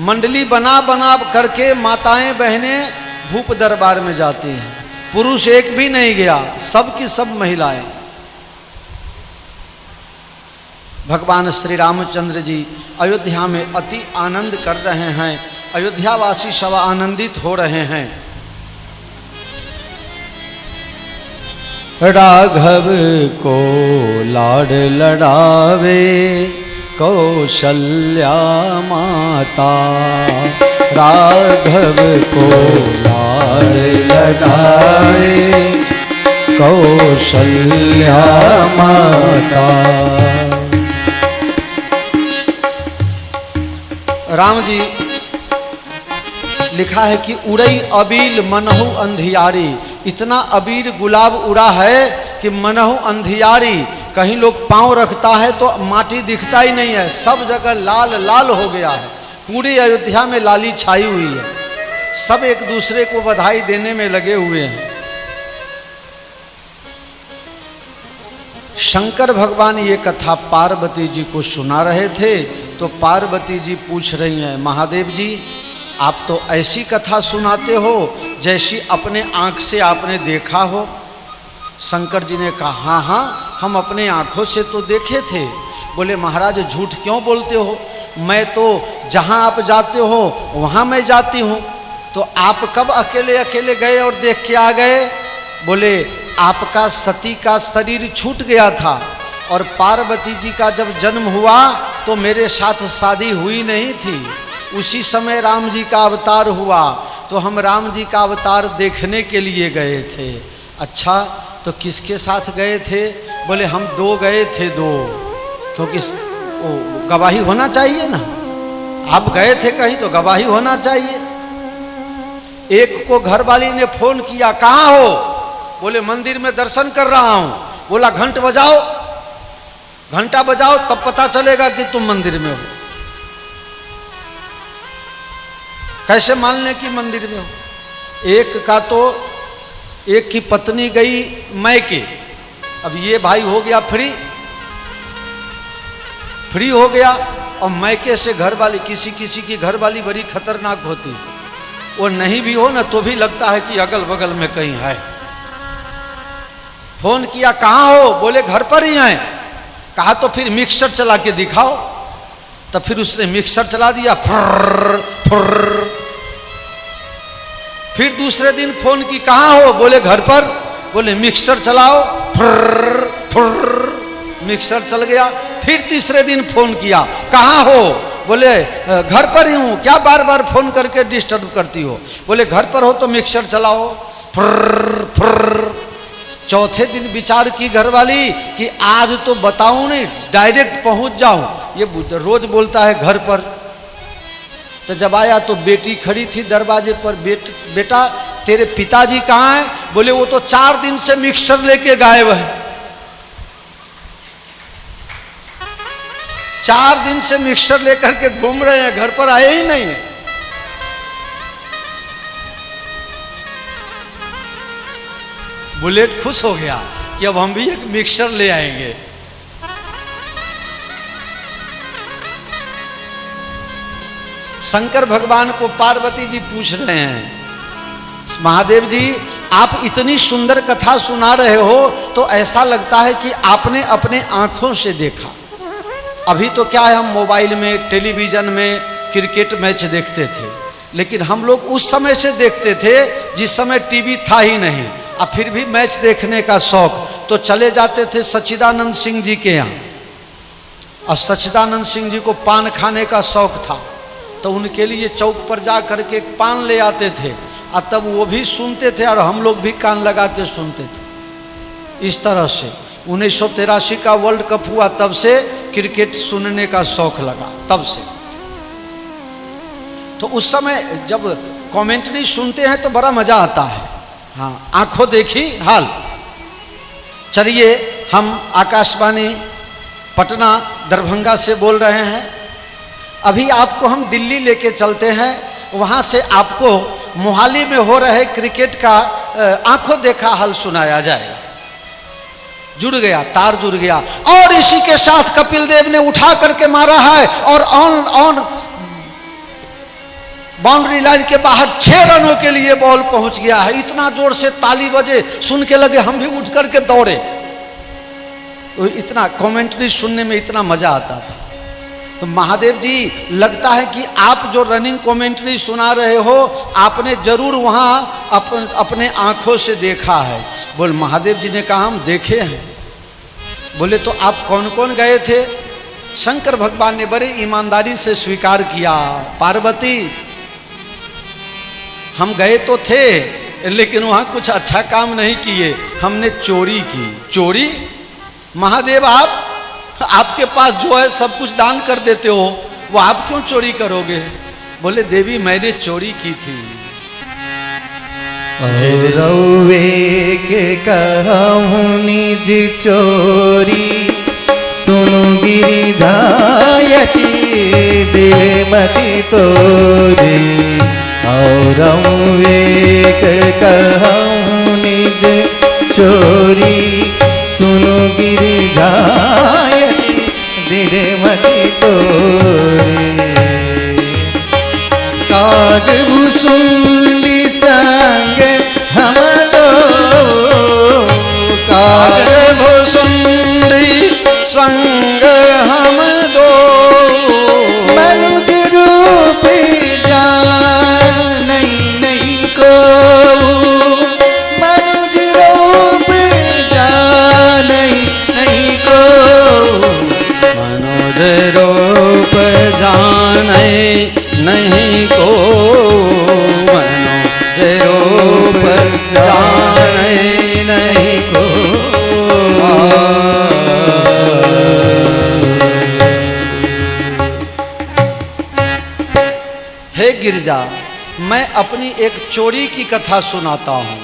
मंडली बना बना करके माताएं बहनें भूप दरबार में जाती हैं। पुरुष एक भी नहीं गया, सब की सब महिलाएं। भगवान श्री रामचंद्र जी अयोध्या में अति आनंद कर रहे हैं। अयोध्यावासी सब आनंदित हो रहे हैं। राघव को लाड लड़ावे कौशल्या माता, राघव को लाड लड़ावे कौशल्या माता। राम जी लिखा है कि उड़ई अबील मनहु अंधियारी। इतना अबीर गुलाब उड़ा है कि मनहु अंधियारी। कहीं लोग पांव रखता है तो माटी दिखता ही नहीं है, सब जगह लाल लाल हो गया है। पूरी अयोध्या में लाली छाई हुई है। सब एक दूसरे को बधाई देने में लगे हुए हैं। शंकर भगवान ये कथा पार्वती जी को सुना रहे थे तो पार्वती जी पूछ रही हैं, महादेव जी आप तो ऐसी कथा सुनाते हो जैसी अपने आँख से आपने देखा हो। शंकर जी ने कहा हाँ हाँ हम अपने आँखों से तो देखे थे। बोले महाराज झूठ क्यों बोलते हो, मैं तो जहाँ आप जाते हो वहाँ मैं जाती हूँ। तो आप कब अकेले अकेले गए और देख के आ गए? बोले आपका सती का शरीर छूट गया था और पार्वती जी का जब जन्म हुआ तो मेरे साथ शादी हुई नहीं थी। उसी समय राम जी का अवतार हुआ तो हम राम जी का अवतार देखने के लिए गए थे। अच्छा तो किसके साथ गए थे? बोले हम दो गए थे, दो, क्योंकि गवाही होना चाहिए ना। आप गए थे कहीं तो गवाही होना चाहिए। एक को घरवाली ने फोन किया, कहाँ हो? बोले मंदिर में दर्शन कर रहा हूँ। बोला घंट बजाओ, घंटा बजाओ तब पता चलेगा कि तुम मंदिर में हो। कैसे मान लें कि मंदिर में हो? एक की पत्नी गई मैके, अब ये भाई हो गया फ्री हो गया और मैके से घरवाली, किसी किसी की घरवाली बड़ी खतरनाक होती है। वो नहीं भी हो ना तो भी लगता है कि अगल बगल में कहीं है। फोन किया, कहाँ हो? बोले घर पर ही हैं। कहा तो फिर मिक्सर चला के दिखाओ। तो फिर उसने मिक्सर चला दिया, फुर्र फुर्र। फिर दूसरे दिन फोन की, कहाँ हो? बोले घर पर। बोले मिक्सर चलाओ, फुर्र फुर्र, मिक्सर चल गया। फिर तीसरे दिन फोन किया, कहाँ हो? बोले घर पर ही हूँ, क्या बार बार फोन करके डिस्टर्ब करती हो? बोले घर पर हो तो मिक्सर चलाओ, फुर्र फुर्र। चौथे दिन विचार की घरवाली कि आज तो बताऊं नहीं, डायरेक्ट पहुंच जाऊं। ये रोज बोलता है घर पर। तो जब आया तो बेटी खड़ी थी दरवाजे पर। बेटा तेरे पिताजी कहाँ हैं? बोले वो तो 4 दिन से मिक्सर लेके गायब है। 4 दिन से मिक्सर लेकर के घूम रहे हैं, घर पर आए ही नहीं। बुलेट खुश हो गया कि अब हम भी एक मिक्सर ले आएंगे। शंकर भगवान को पार्वती जी पूछ रहे हैं, महादेव जी आप इतनी सुंदर कथा सुना रहे हो तो ऐसा लगता है कि आपने अपने आंखों से देखा। अभी तो क्या है, हम मोबाइल में, टेलीविजन में क्रिकेट मैच देखते थे, लेकिन हम लोग उस समय से देखते थे जिस समय टीवी था ही नहीं। अब फिर भी मैच देखने का शौक, तो चले जाते थे सच्चिदानंद सिंह जी के यहाँ। और सच्चिदानंद सिंह जी को पान खाने का शौक था, तो उनके लिए चौक पर जा करके पान ले आते थे, और तब वो भी सुनते थे और हम लोग भी कान लगा के सुनते थे। इस तरह से 1983 का वर्ल्ड कप हुआ, तब से क्रिकेट सुनने का शौक लगा, तब से। तो उस समय जब कमेंट्री सुनते हैं तो बड़ा मजा आता है। हाँ, आंखों देखी हाल। चलिए, हम आकाशवाणी पटना दरभंगा से बोल रहे हैं। अभी आपको हम दिल्ली लेके चलते हैं, वहाँ से आपको मोहाली में हो रहे क्रिकेट का आंखों देखा हाल सुनाया जाएगा। जुड़ गया, तार जुड़ गया। और इसी के साथ कपिल देव ने उठा करके मारा है और ऑन बाउंड्री लाइन के बाहर 6 रनों के लिए बॉल पहुंच गया है। इतना जोर से ताली बजे, सुन के लगे हम भी उठ करके दौड़े। तो इतना कमेंट्री सुनने में इतना मजा आता था। तो महादेव जी, लगता है कि आप जो रनिंग कमेंट्री सुना रहे हो, आपने जरूर वहाँ अपने आंखों से देखा है। बोल, महादेव जी ने कहा हम देखे हैं। बोले तो आप कौन कौन गए थे? शंकर भगवान ने बड़े ईमानदारी से स्वीकार किया, पार्वती हम गए तो थे, लेकिन वहाँ कुछ अच्छा काम नहीं किए, हमने चोरी की। चोरी? महादेव आपके पास जो है सब कुछ दान कर देते हो, वो आप क्यों चोरी करोगे? बोले देवी मैंने चोरी की थी। रौवे के कहूँ निज चोरी, सुनु गिरिधायती दिल मति तोरी। और रौवे के कहूँ निज चोरी, सुनु गिरिधायती दिल मति तोरी। काग भुसुंडी संग हम दो, काग भुसुंडी संग हम दो। मनुज रूप जान नहीं को, मनुज रूप जान नहीं को। मनोज रूप जाने नहीं को, मनोज रूप जाने नहीं को। हे गिरजा, मैं अपनी एक चोरी की कथा सुनाता हूँ।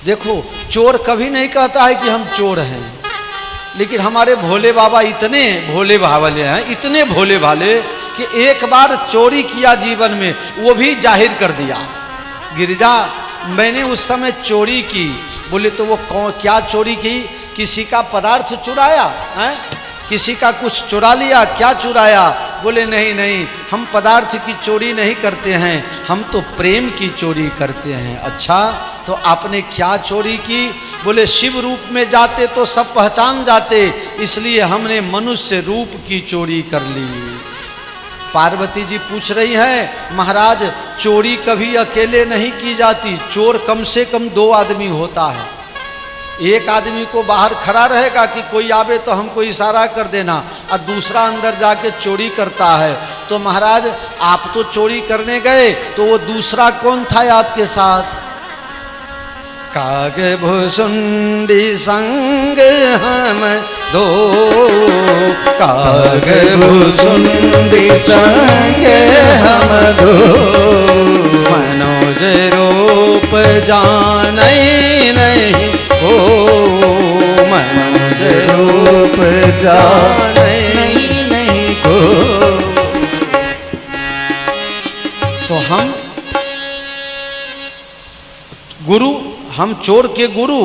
देखो, चोर कभी नहीं कहता है कि हम चोर हैं, लेकिन हमारे भोले बाबा इतने भोले भाले हैं, इतने भोले भाले कि एक बार चोरी किया जीवन में, वो भी जाहिर कर दिया। गिरजा, मैंने उस समय चोरी की। बोले तो वो क्या चोरी की? किसी का पदार्थ चुराया है, किसी का कुछ चुरा लिया, क्या चुराया? बोले नहीं नहीं, हम पदार्थ की चोरी नहीं करते हैं, हम तो प्रेम की चोरी करते हैं। अच्छा, तो आपने क्या चोरी की? बोले शिव रूप में जाते तो सब पहचान जाते, इसलिए हमने मनुष्य रूप की चोरी कर ली। पार्वती जी पूछ रही हैं, महाराज चोरी कभी अकेले नहीं की जाती, चोर कम से कम 2 आदमी होता है। एक आदमी को बाहर खड़ा रहेगा कि कोई आवे तो हमको इशारा कर देना, और दूसरा अंदर जाके चोरी करता है। तो महाराज आप तो चोरी करने गए, तो वो दूसरा कौन था आपके साथ? काग भुसुंडी संग हम दो, काग भुसुंडी संग हम दो, मनोज रूप जानै नहीं हो, मनोज रूप जानै नहीं हो। तो हम गुरु, हम चोर के गुरु,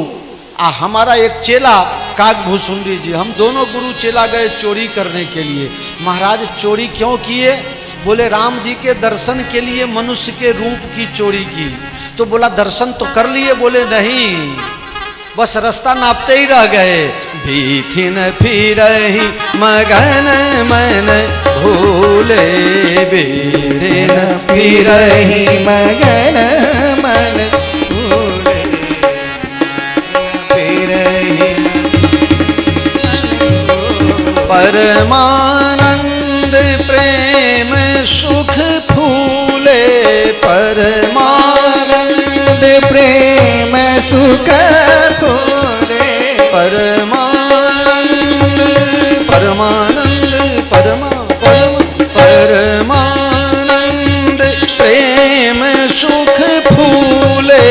हमारा एक चेला कागभूसुंडी जी, हम दोनों गुरु चेला गए चोरी करने के लिए। महाराज चोरी क्यों किए? बोले राम जी के दर्शन के लिए मनुष्य के रूप की चोरी की। तो बोला दर्शन तो कर लिए? बोले नहीं, बस रास्ता नापते ही रह गए। भीथिन फिरहि मगन मन भूले, भीथिन फिरहि मगन मन भूले, फिरहि परमानंद प्रेम सुख फूले, परमानंद प्रेम सुख फूले, परमानंद परमानंद परमा परम परमानंद प्रेम सुख फूले,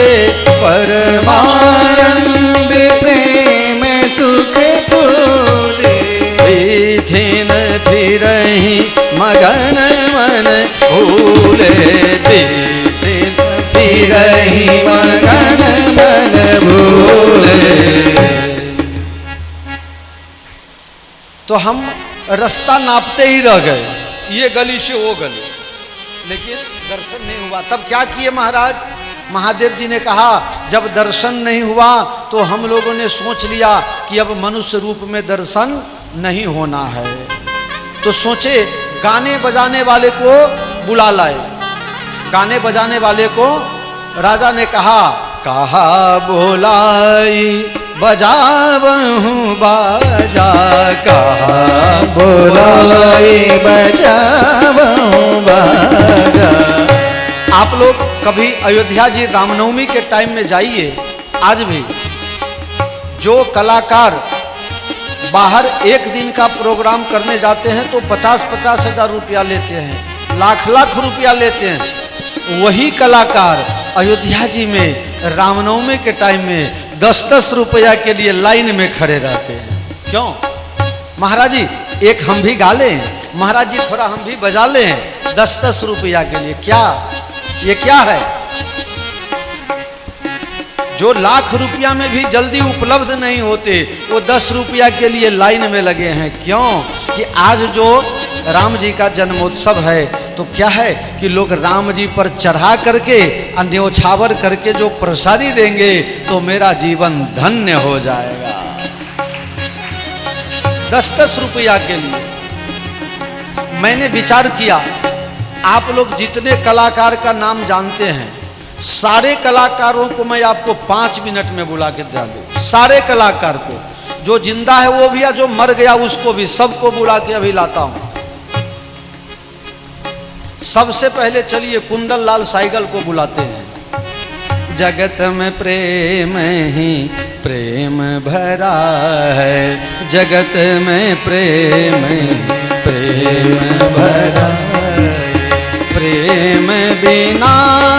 परमानंद प्रेम सुख फूले, विधिन फिरहि मगन मन भूले, विधिन फिरहि मगन मन भूले। तो हम रास्ता नापते ही रह गए, ये गली से वो गली, लेकिन दर्शन नहीं हुआ। तब क्या किए महाराज? महादेव जी ने कहा जब दर्शन नहीं हुआ तो हम लोगों ने सोच लिया कि अब मनुष्य रूप में दर्शन नहीं होना है। तो सोचे गाने बजाने वाले को बुला लाए। गाने बजाने वाले को राजा ने कहा बोलाई बजावहूँ बाजा, कहा बोलाई बजावहूँ बाजा। आप लोग कभी अयोध्या जी रामनवमी के टाइम में जाइए, आज भी जो कलाकार बाहर एक दिन का प्रोग्राम करने जाते हैं तो 50-50 हज़ार रुपया लेते हैं, लाख रुपया लेते हैं। वही कलाकार अयोध्या जी में रामनवमी के टाइम में 10-10 रुपया के लिए लाइन में खड़े रहते हैं। क्यों? महाराज जी एक हम भी गा लें, महाराज जी थोड़ा हम भी बजा लें, 10-10 रुपया के लिए। क्या ये क्या है? जो लाख रुपया में भी जल्दी उपलब्ध नहीं होते, वो 10 रुपया के लिए लाइन में लगे हैं। क्यों? कि आज जो राम जी का जन्मोत्सव है तो क्या है कि लोग राम जी पर चढ़ा करके न्योछावर करके जो प्रसादी देंगे तो मेरा जीवन धन्य हो जाएगा। 10-10 रुपया के लिए मैंने विचार किया, आप लोग जितने कलाकार का नाम जानते हैं सारे कलाकारों को मैं आपको 5 मिनट में बुला के दे दूं। सारे कलाकार को, जो जिंदा है वो भी, या जो मर गया उसको भी, सबको बुला के अभी लाता हूं। सबसे पहले चलिए कुंदन लाल साइगल को बुलाते हैं। जगत में प्रेम ही प्रेम भरा है, जगत में प्रेम प्रेम भरा, प्रेम बिना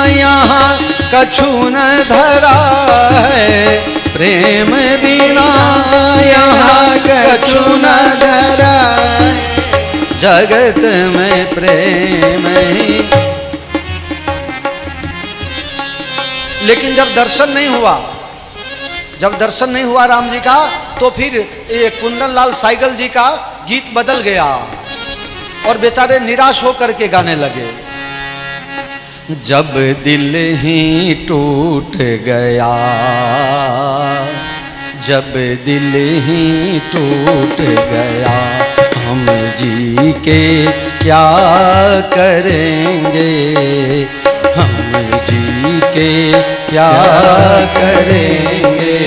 यहाँ कछु न धरा है, प्रेम बिना यहाँ कछु न धरा है, जगत में प्रेम ही। लेकिन जब दर्शन नहीं हुआ राम जी का, तो फिर ये कुंदन लाल साइगल जी का गीत बदल गया और बेचारे निराश होकर के गाने लगे। जब दिल ही टूट गया, जब दिल ही टूट गया, हम जी के क्या करेंगे, हम जी के क्या करेंगे,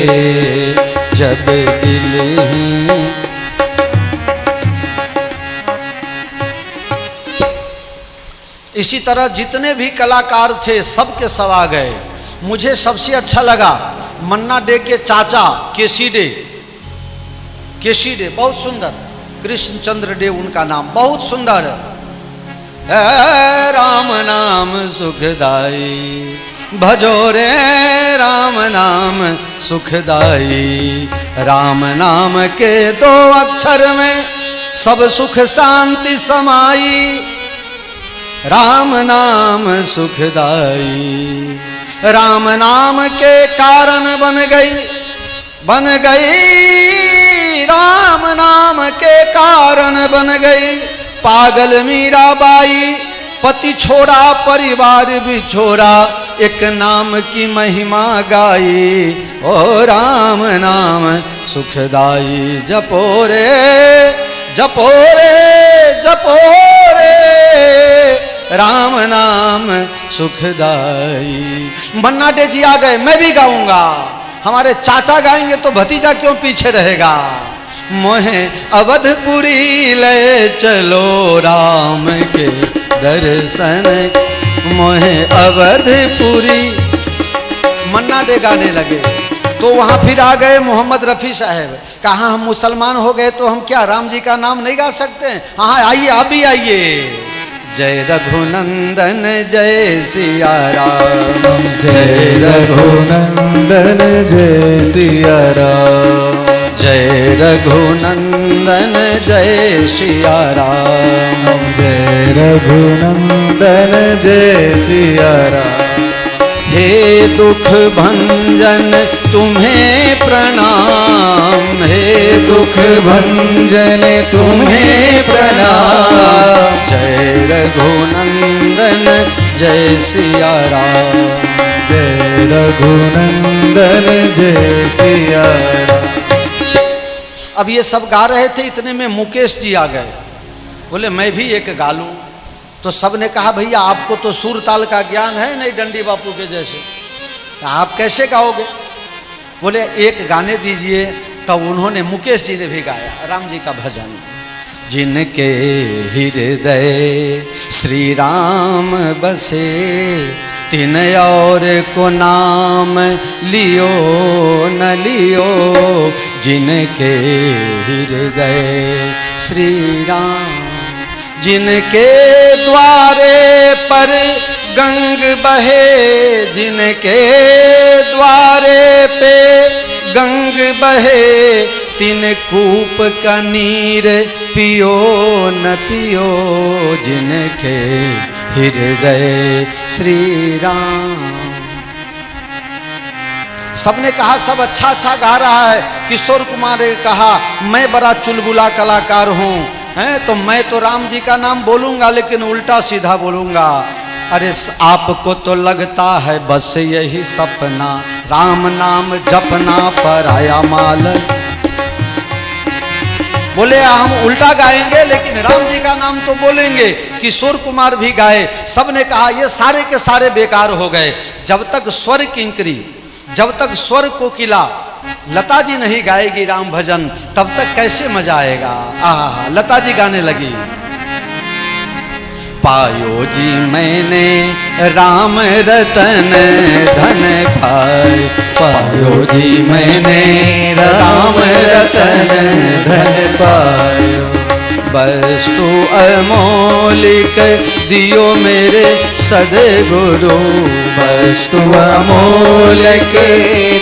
जब दिल ही। इसी तरह जितने भी कलाकार थे सबके सब आ गए। मुझे सबसे अच्छा लगा मन्ना डे के चाचा केसी डे, केसी डे बहुत सुंदर, कृष्णचंद्र डे उनका नाम, बहुत सुंदर है। राम नाम सुखदाई, भजो रे राम नाम सुखदाई, राम नाम के दो अक्षर में सब सुख शांति समाई, राम नाम सुखदाई। राम नाम के कारण बन गई, बन गई, राम नाम के कारण बन गई पागल मीराबाई। पति छोड़ा परिवार भी छोड़ा, एक नाम की महिमा गाई, ओ राम नाम सुखदाई। जपो रे जपो रे जपो रे राम नाम सुखदाई। मन्ना डे जी आ गए, मैं भी गाऊंगा। हमारे चाचा गाएंगे तो भतीजा क्यों पीछे रहेगा। मोहे अवधपुरी ले चलो राम के दर्शन, मोहे अवधपुरी। मन्ना डे गाने लगे तो वहां फिर आ गए मोहम्मद रफ़ी साहब। कहा हम मुसलमान हो गए तो हम क्या राम जी का नाम नहीं गा सकते हैं। हाँ आइए, आप भी आइए। जय रघुनंदन जय सिया राम, जय रघुनंदन जय सिया राम, जय रघुनंदन जय सिया राम, जय रघुनंदन जय सिया राम। हे दुख भंजन तुम्हें प्रणाम, हे दुख भंजन तुम्हें प्रणाम, जय रघुनंदन जय सिया राम, जय रघुनंदन जय सिया राम। अब ये सब गा रहे थे, इतने में मुकेश जी आ गए। बोले मैं भी एक गा लूं। तो सब ने कहा भैया आपको तो सुर ताल का ज्ञान है नहीं डंडी बापू के जैसे, आप कैसे गाओगे। बोले एक गाने दीजिए। तब उन्होंने, मुकेश जी ने भी गाया राम जी का भजन। जिनके हृदय श्री राम बसे, तिन और को नाम लियो न लियो, जिनके हृदय श्री राम, जिनके द्वारे पर गंग बहे, जिनके द्वारे पे गंग बहे, तिन कूप का नीर पियो न पियो, जिनके हृदय श्री राम। सबने कहा सब अच्छा अच्छा गा रहा है। किशोर कुमार ने कहा मैं बड़ा चुलबुला कलाकार हूँ, हैं तो मैं तो राम जी का नाम बोलूंगा लेकिन उल्टा सीधा बोलूंगा। अरे आपको तो लगता है बस यही सपना, राम नाम जपना पराया माल। बोले हम उल्टा गाएंगे लेकिन राम जी का नाम तो बोलेंगे। किशोर कुमार भी गाए। सबने कहा ये सारे के सारे बेकार हो गए। जब तक स्वर किंकरी, जब तक स्वर कोकिला लता जी नहीं गाएगी राम भजन, तब तक कैसे मजा आएगा। आहा, लता जी गाने लगी। पायो जी मैंने राम रतन धन पाए, पायो जी मैंने राम रतन धन पायो, वस्तु अमोलिक दियो मेरे सदगुरु, वस्तु अमोलिक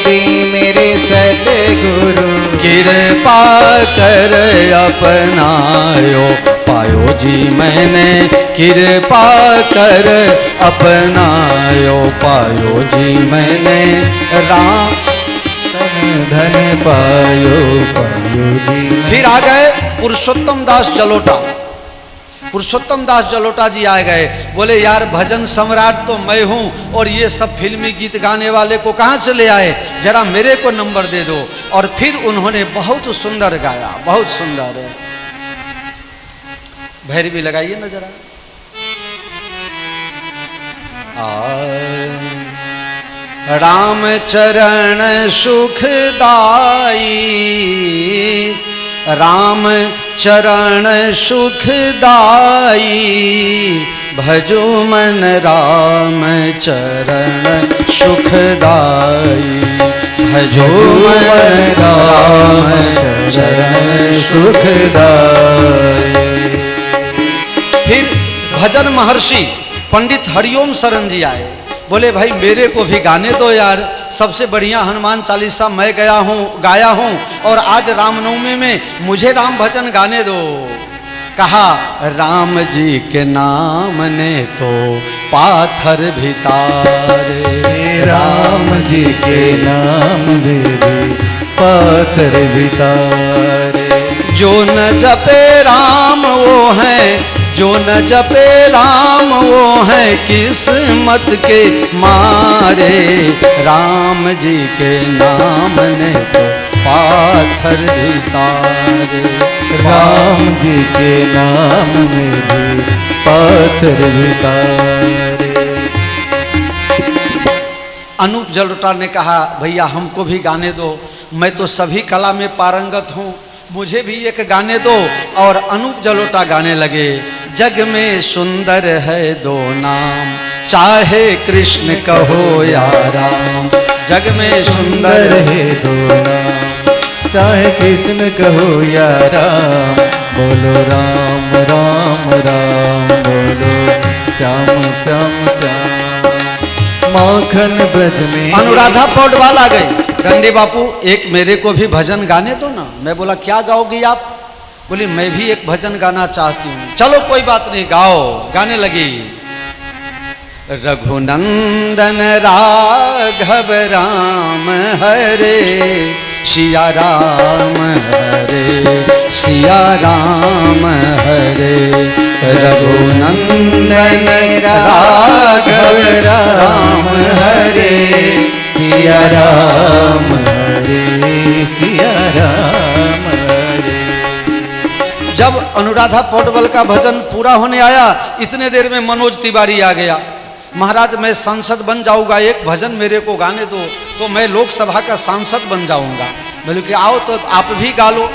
दी मेरे सदगुरु, कृपा कर अपनायो, पायो जी मैंने कृपा कर अपनायो, पायो जी मैंने राम धन पायो, पायो जी। फिर आ गए पुरुषोत्तम दास जलोटा। पुरुषोत्तम दास जलोटा जी आ गए, बोले यार भजन सम्राट तो मैं हूँ और ये सब फिल्मी गीत गाने वाले को कहाँ से ले आए, जरा मेरे को नंबर दे दो। और फिर उन्होंने बहुत सुंदर गाया, बहुत सुंदर। भैरवी लगाइए ना जरा। राम चरण सुखदाई, राम चरण सुखदाई, भजो मन राम चरण सुखदाई, भजो मन राम चरण सुखदाई। फिर भजन महर्षि पंडित हरिओम शरण जी आए, बोले भाई मेरे को भी गाने दो यार, सबसे बढ़िया हनुमान चालीसा मैं गाया हूँ और आज रामनवमी में मुझे राम भजन गाने दो। कहा राम जी के नाम ने तो पाथर भी तारे, राम जी के नाम ने भी पाथर भी तारे। जो न जपे राम वो है, जो न जपे राम वो है किस्मत के मारे, राम जी के नाम ने तो पाथर भी तारे, राम जी के नाम में भी पाथर भी तारे। अनूप जलोटा ने कहा भैया हमको भी गाने दो, मैं तो सभी कला में पारंगत हूँ, मुझे भी एक गाने दो। और अनूप जलोटा गाने लगे, जग में सुंदर है दो नाम, चाहे कृष्ण कहो या राम, जग में सुंदर है दो नाम, चाहे कृष्ण कहो या राम, बोलो राम राम राम, बोलो श्याम श्याम श्याम। माखन ब्रज में अनुराधा पौडवाल आ गई, डंडी बापू एक मेरे को भी भजन गाने दो ना। मैं बोला क्या गाओगी आप? बोली मैं भी एक भजन गाना चाहती हूँ। चलो कोई बात नहीं गाओ। गाने लगी, रघुनंदन राघव राम हरे, सिया राम हरे, सिया राम हरे, रघुनंदन राघव राम हरे, सिया राम हरे, सिया राम हरे। जब अनुराधा पौडवाल का भजन पूरा होने आया, इतने देर में मनोज तिवारी आ गया, महाराज मैं सांसद बन जाऊंगा, एक भजन मेरे को गाने दो तो मैं लोकसभा का सांसद बन जाऊंगा। बोले कि आओ तो आप भी गा लो।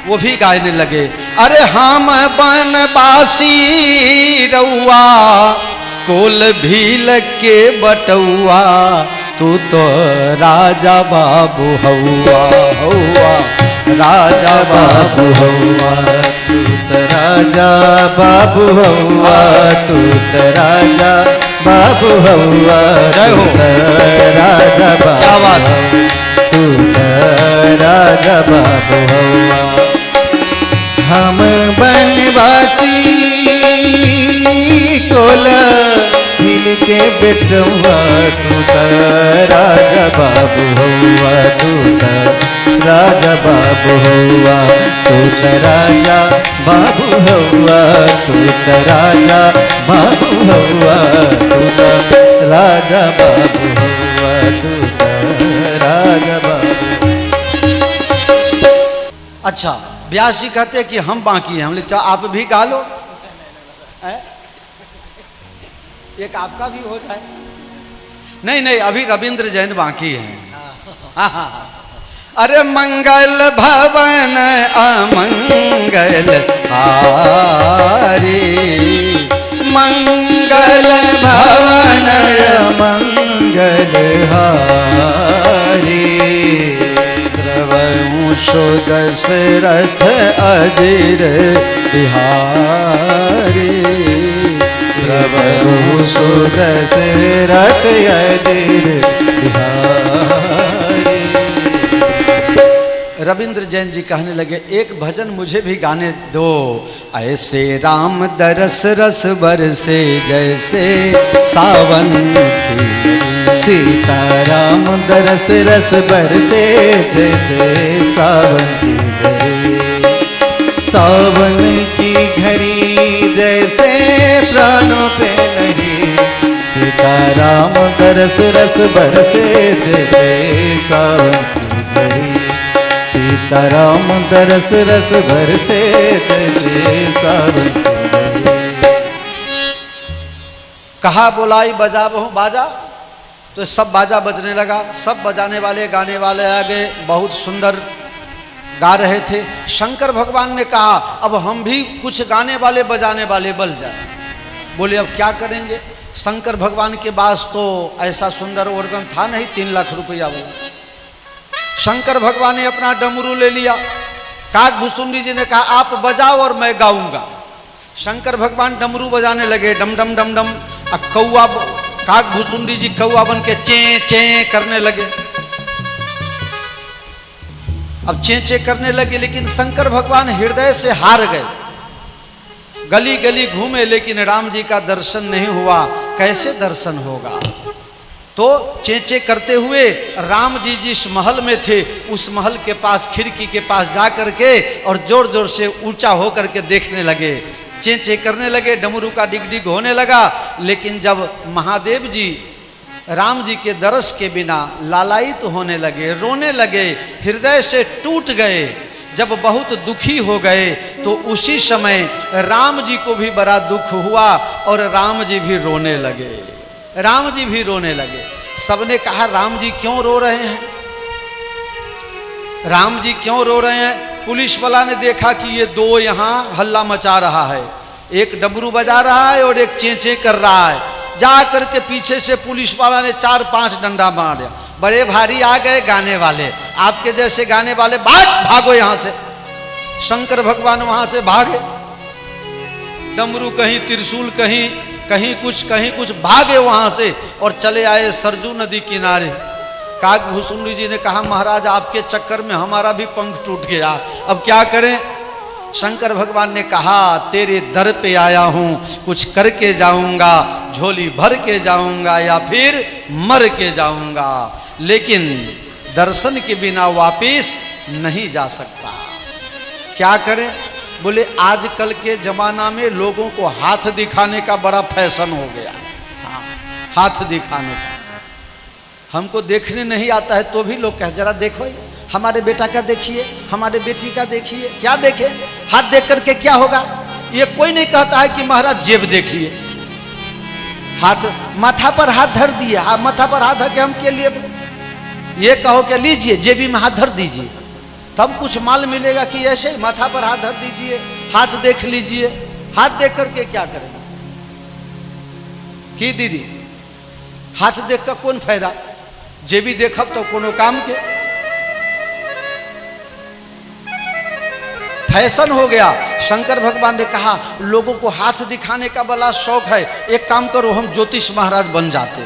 वो भी गाने लगे, अरे हम बनवासी रउआ, कोल भील के बटुआ, तू तो राजा बाबू हौआ, हौआ राजा बाबू हौआ, तू तो राजा बाबू हौआ, तू तो राजा बाबू हौआ, जय हो राजा बाबू, क्या बात, तू तो राजा बाबू हौआ। हम बनवासी कोला भील के बेटुआ, तू तो राजा बाबू हौआ, तू तो राजा बाबू हौआ, तू तो राजा बाबू हौआ, तू तो राजा बाबू हौआ, तू तो राजा बाबू हौआ, तू तो राजा बाबू। अच्छा व्यास जी कहते कि हम बाकी हैं, हम लिखा आप भी गा लो, एक आपका भी हो जाए। नहीं नहीं अभी रविंद्र जैन बाकी हैं। हाँ हाँ, अरे मंगल भवन अमंगल हारी, मंगल भवन मंगल हारी, द्रवंशो दशरथ अजिर बिहारी, द्रवंशो दशरथ अजिर बिहारी। रविंद्र जैन जी कहने लगे एक भजन मुझे भी गाने दो, ऐसे राम दरस रस बरसे जैसे सावन की, सीताराम दरस रस बरसे जैसे सावन की घड़ी, सावन की घड़ी जैसे प्राणों पे नहीं, सीताराम दरस रस बरसे जैसे सावन की घड़ी, सीताराम दरस रस बरसे जैसे सावन की घड़ी। कहा बुलाई बजाबहु बाजा, तो सब बाजा बजने लगा। सब बजाने वाले गाने वाले आ गए, बहुत सुंदर गा रहे थे। शंकर भगवान ने कहा अब हम भी कुछ गाने वाले बजाने वाले बन जाए। बोले अब क्या करेंगे? शंकर भगवान के पास तो ऐसा सुंदर ऑर्गन था नहीं, 3 लाख रुपया बोला। शंकर भगवान ने अपना डमरू ले लिया। काकभूषुंडी जी ने कहा आप बजाओ और मैं गाऊंगा। शंकर भगवान डमरू बजाने लगे, डम डम डम डम। कौआ, काकभूषुंडी जी कौआ बन के चे चे करने लगे। अब चे चे करने लगे, लेकिन शंकर भगवान हृदय से हार गए। गली गली घूमे लेकिन राम जी का दर्शन नहीं हुआ। कैसे दर्शन होगा? तो चेंचे करते हुए राम जी जिस महल में थे उस महल के पास खिड़की के पास जा करके और जोर जोर से ऊंचा हो करके देखने लगे, चेंचे करने लगे, डमरू का डिग होने लगा। लेकिन जब महादेव जी राम जी के दर्श के बिना लालायित होने लगे, रोने लगे, हृदय से टूट गए, जब बहुत दुखी हो गए तो उसी समय राम जी को भी बड़ा दुख हुआ और राम जी भी रोने लगे। राम जी भी रोने लगे। सबने कहा राम जी क्यों रो रहे हैं? राम जी क्यों रो रहे हैं? पुलिस वाला ने देखा कि ये दो यहाँ हल्ला मचा रहा है, एक डमरू बजा रहा है और एक चेंचे कर रहा है। जा करके पीछे से पुलिस वाला ने 4-5 डंडा मार दिया। बड़े भारी आ गए गाने वाले, आपके जैसे गाने वाले, भागो यहाँ से। शंकर भगवान वहां से भागे, डमरू कहीं, त्रिशूल कहीं, कहीं कुछ भागे वहां से और चले आए सरजू नदी किनारे। काकभूषुंडी जी ने कहा महाराज आपके चक्कर में हमारा भी पंख टूट गया, अब क्या करें? शंकर भगवान ने कहा तेरे दर पे आया हूं, कुछ करके जाऊंगा, झोली भर के जाऊंगा या फिर मर के जाऊंगा, लेकिन दर्शन के बिना वापिस नहीं जा सकता। क्या करें? बोले आजकल के जमाना में लोगों को हाथ दिखाने का बड़ा फैशन हो गया। हाँ, हाथ दिखाने का। हमको देखने नहीं आता है तो भी लोग कह जरा देखो हमारे बेटा का देखिए, हमारे बेटी का देखिए। क्या देखे? हाथ देख करके क्या होगा? ये कोई नहीं कहता है कि महाराज जेब देखिए। हाथ माथा पर हाथ धर दिए, माथा पर हाथ धर के हम के लिए ये कहो कि लीजिए जेबी में हाथ धर दीजिए, तब कुछ माल मिलेगा कि ऐसे ही माथा पर हाथ धर दीजिए, हाथ देख लीजिए। हाथ देख करके क्या करेंगे? कि दीदी हाथ देख कर कौन फायदा? जेबी देखब तो कोनो काम के। फैशन हो गया। शंकर भगवान ने कहा लोगों को हाथ दिखाने का बड़ा शौक है, एक काम करो हम ज्योतिष महाराज बन जाते।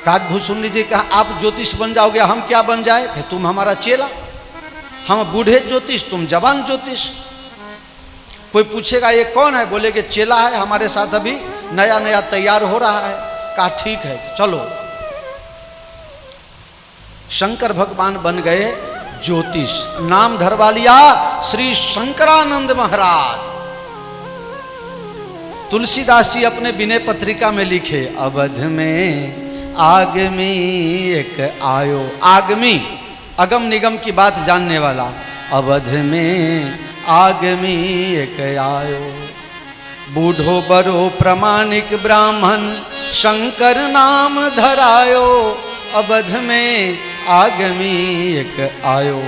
काकभूषुंडी जी कहा आप ज्योतिष बन जाओगे, हम क्या बन जाए? कि तुम हमारा चेला, हम बूढ़े ज्योतिष, तुम जवान ज्योतिष। कोई पूछेगा ये कौन है? बोले कि चेला है, हमारे साथ अभी नया नया तैयार हो रहा है। कहा ठीक है चलो। शंकर भगवान बन गए ज्योतिष, नाम धरवा लिया श्री शंकरानंद महाराज। तुलसीदास जी अपने विनय पत्रिका में लिखे अवध में आगमी एक आयो। आगमी अगम निगम की बात जानने वाला। अवध में आगमी एक आयो, बूढ़ो बरो प्रमाणिक ब्राह्मण शंकर नाम धरायो। अवध में आगमी एक आयो।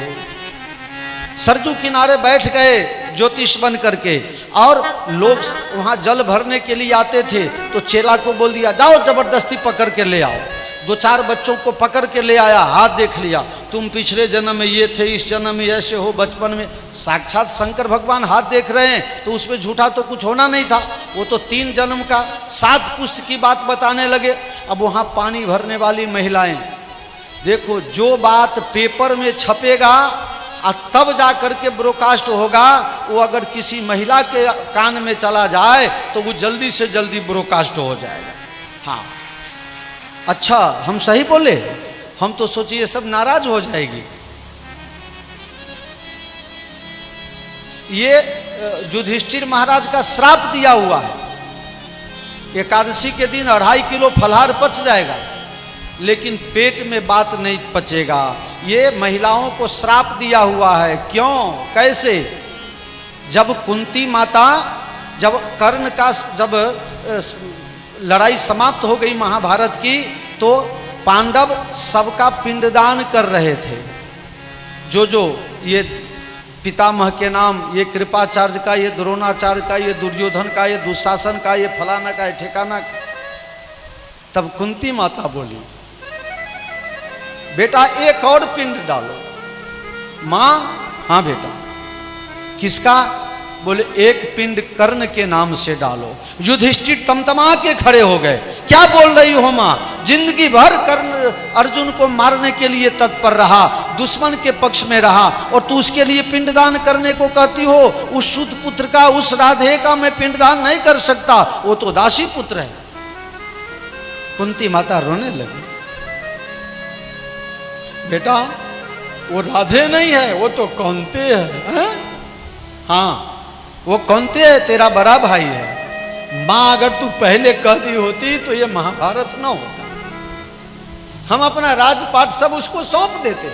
सरजू किनारे बैठ गए ज्योतिष बन करके, और लोग वहाँ जल भरने के लिए आते थे तो चेला को बोल दिया जाओ जबरदस्ती पकड़ के ले आओ। 2-4 बच्चों को पकड़ के ले आया, हाथ देख लिया, तुम पिछले जन्म में ये थे, इस जन्म में ऐसे हो, बचपन में। साक्षात शंकर भगवान हाथ देख रहे हैं तो उसमें झूठा तो कुछ होना नहीं था। वो तो 3 जन्म का 7 पुस्त की बात बताने लगे। अब वहाँ पानी भरने वाली महिलाएं, देखो जो बात पेपर में छपेगा और तब जा कर के ब्रॉडकास्ट होगा, वो अगर किसी महिला के कान में चला जाए तो वो जल्दी से जल्दी ब्रॉडकास्ट हो जाएगा। हाँ अच्छा हम सही बोले? हम तो सोचिए सब नाराज हो जाएगी। ये युधिष्ठिर महाराज का श्राप दिया हुआ है। एकादशी के दिन 2.5 किलो फलाहार पच जाएगा, लेकिन पेट में बात नहीं पचेगा। ये महिलाओं को श्राप दिया हुआ है। क्यों, कैसे? जब कुंती माता, जब कर्ण का जब लड़ाई समाप्त हो गई महाभारत की, तो पांडव सबका पिंडदान कर रहे थे। जो ये पितामह के नाम, ये कृपाचार्य का, ये द्रोणाचार्य का, ये दुर्योधन का, ये दुशासन का, ये फलाना का, ये ठिकाना का। तब कुंती माता बोली, बेटा एक और पिंड डालो। मां, हाँ बेटा। किसका? बोले एक पिंड कर्ण के नाम से डालो। युधिष्ठिर तमतमा के खड़े हो गए। क्या बोल रही हो मां? जिंदगी भर कर्ण अर्जुन को मारने के लिए तत्पर रहा, दुश्मन के पक्ष में रहा, और तू उसके लिए पिंडदान करने को कहती हो? उस शुद्ध पुत्र का, उस राधे का मैं पिंडदान नहीं कर सकता, वो तो दासी पुत्र है। कुंती माता रोने लगी। बेटा वो राधे नहीं है, वो तो कौन्तेय है। हाँ, वो कौन्तेय तेरा बड़ा भाई है। मां अगर तू पहले कह दी होती तो ये महाभारत न होता, हम अपना राजपाट सब उसको सौंप देते,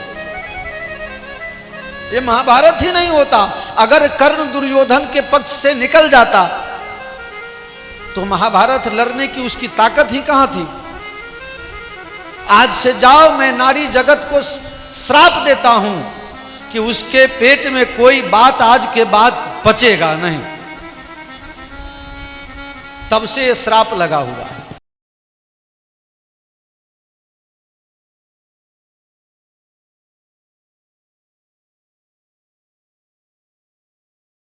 ये महाभारत ही नहीं होता। अगर कर्ण दुर्योधन के पक्ष से निकल जाता तो महाभारत लड़ने की उसकी ताकत ही कहां थी। आज से जाओ, मैं नारी जगत को श्राप देता हूं कि उसके पेट में कोई बात आज के बाद पचेगा नहीं। तब से ये श्राप लगा हुआ है।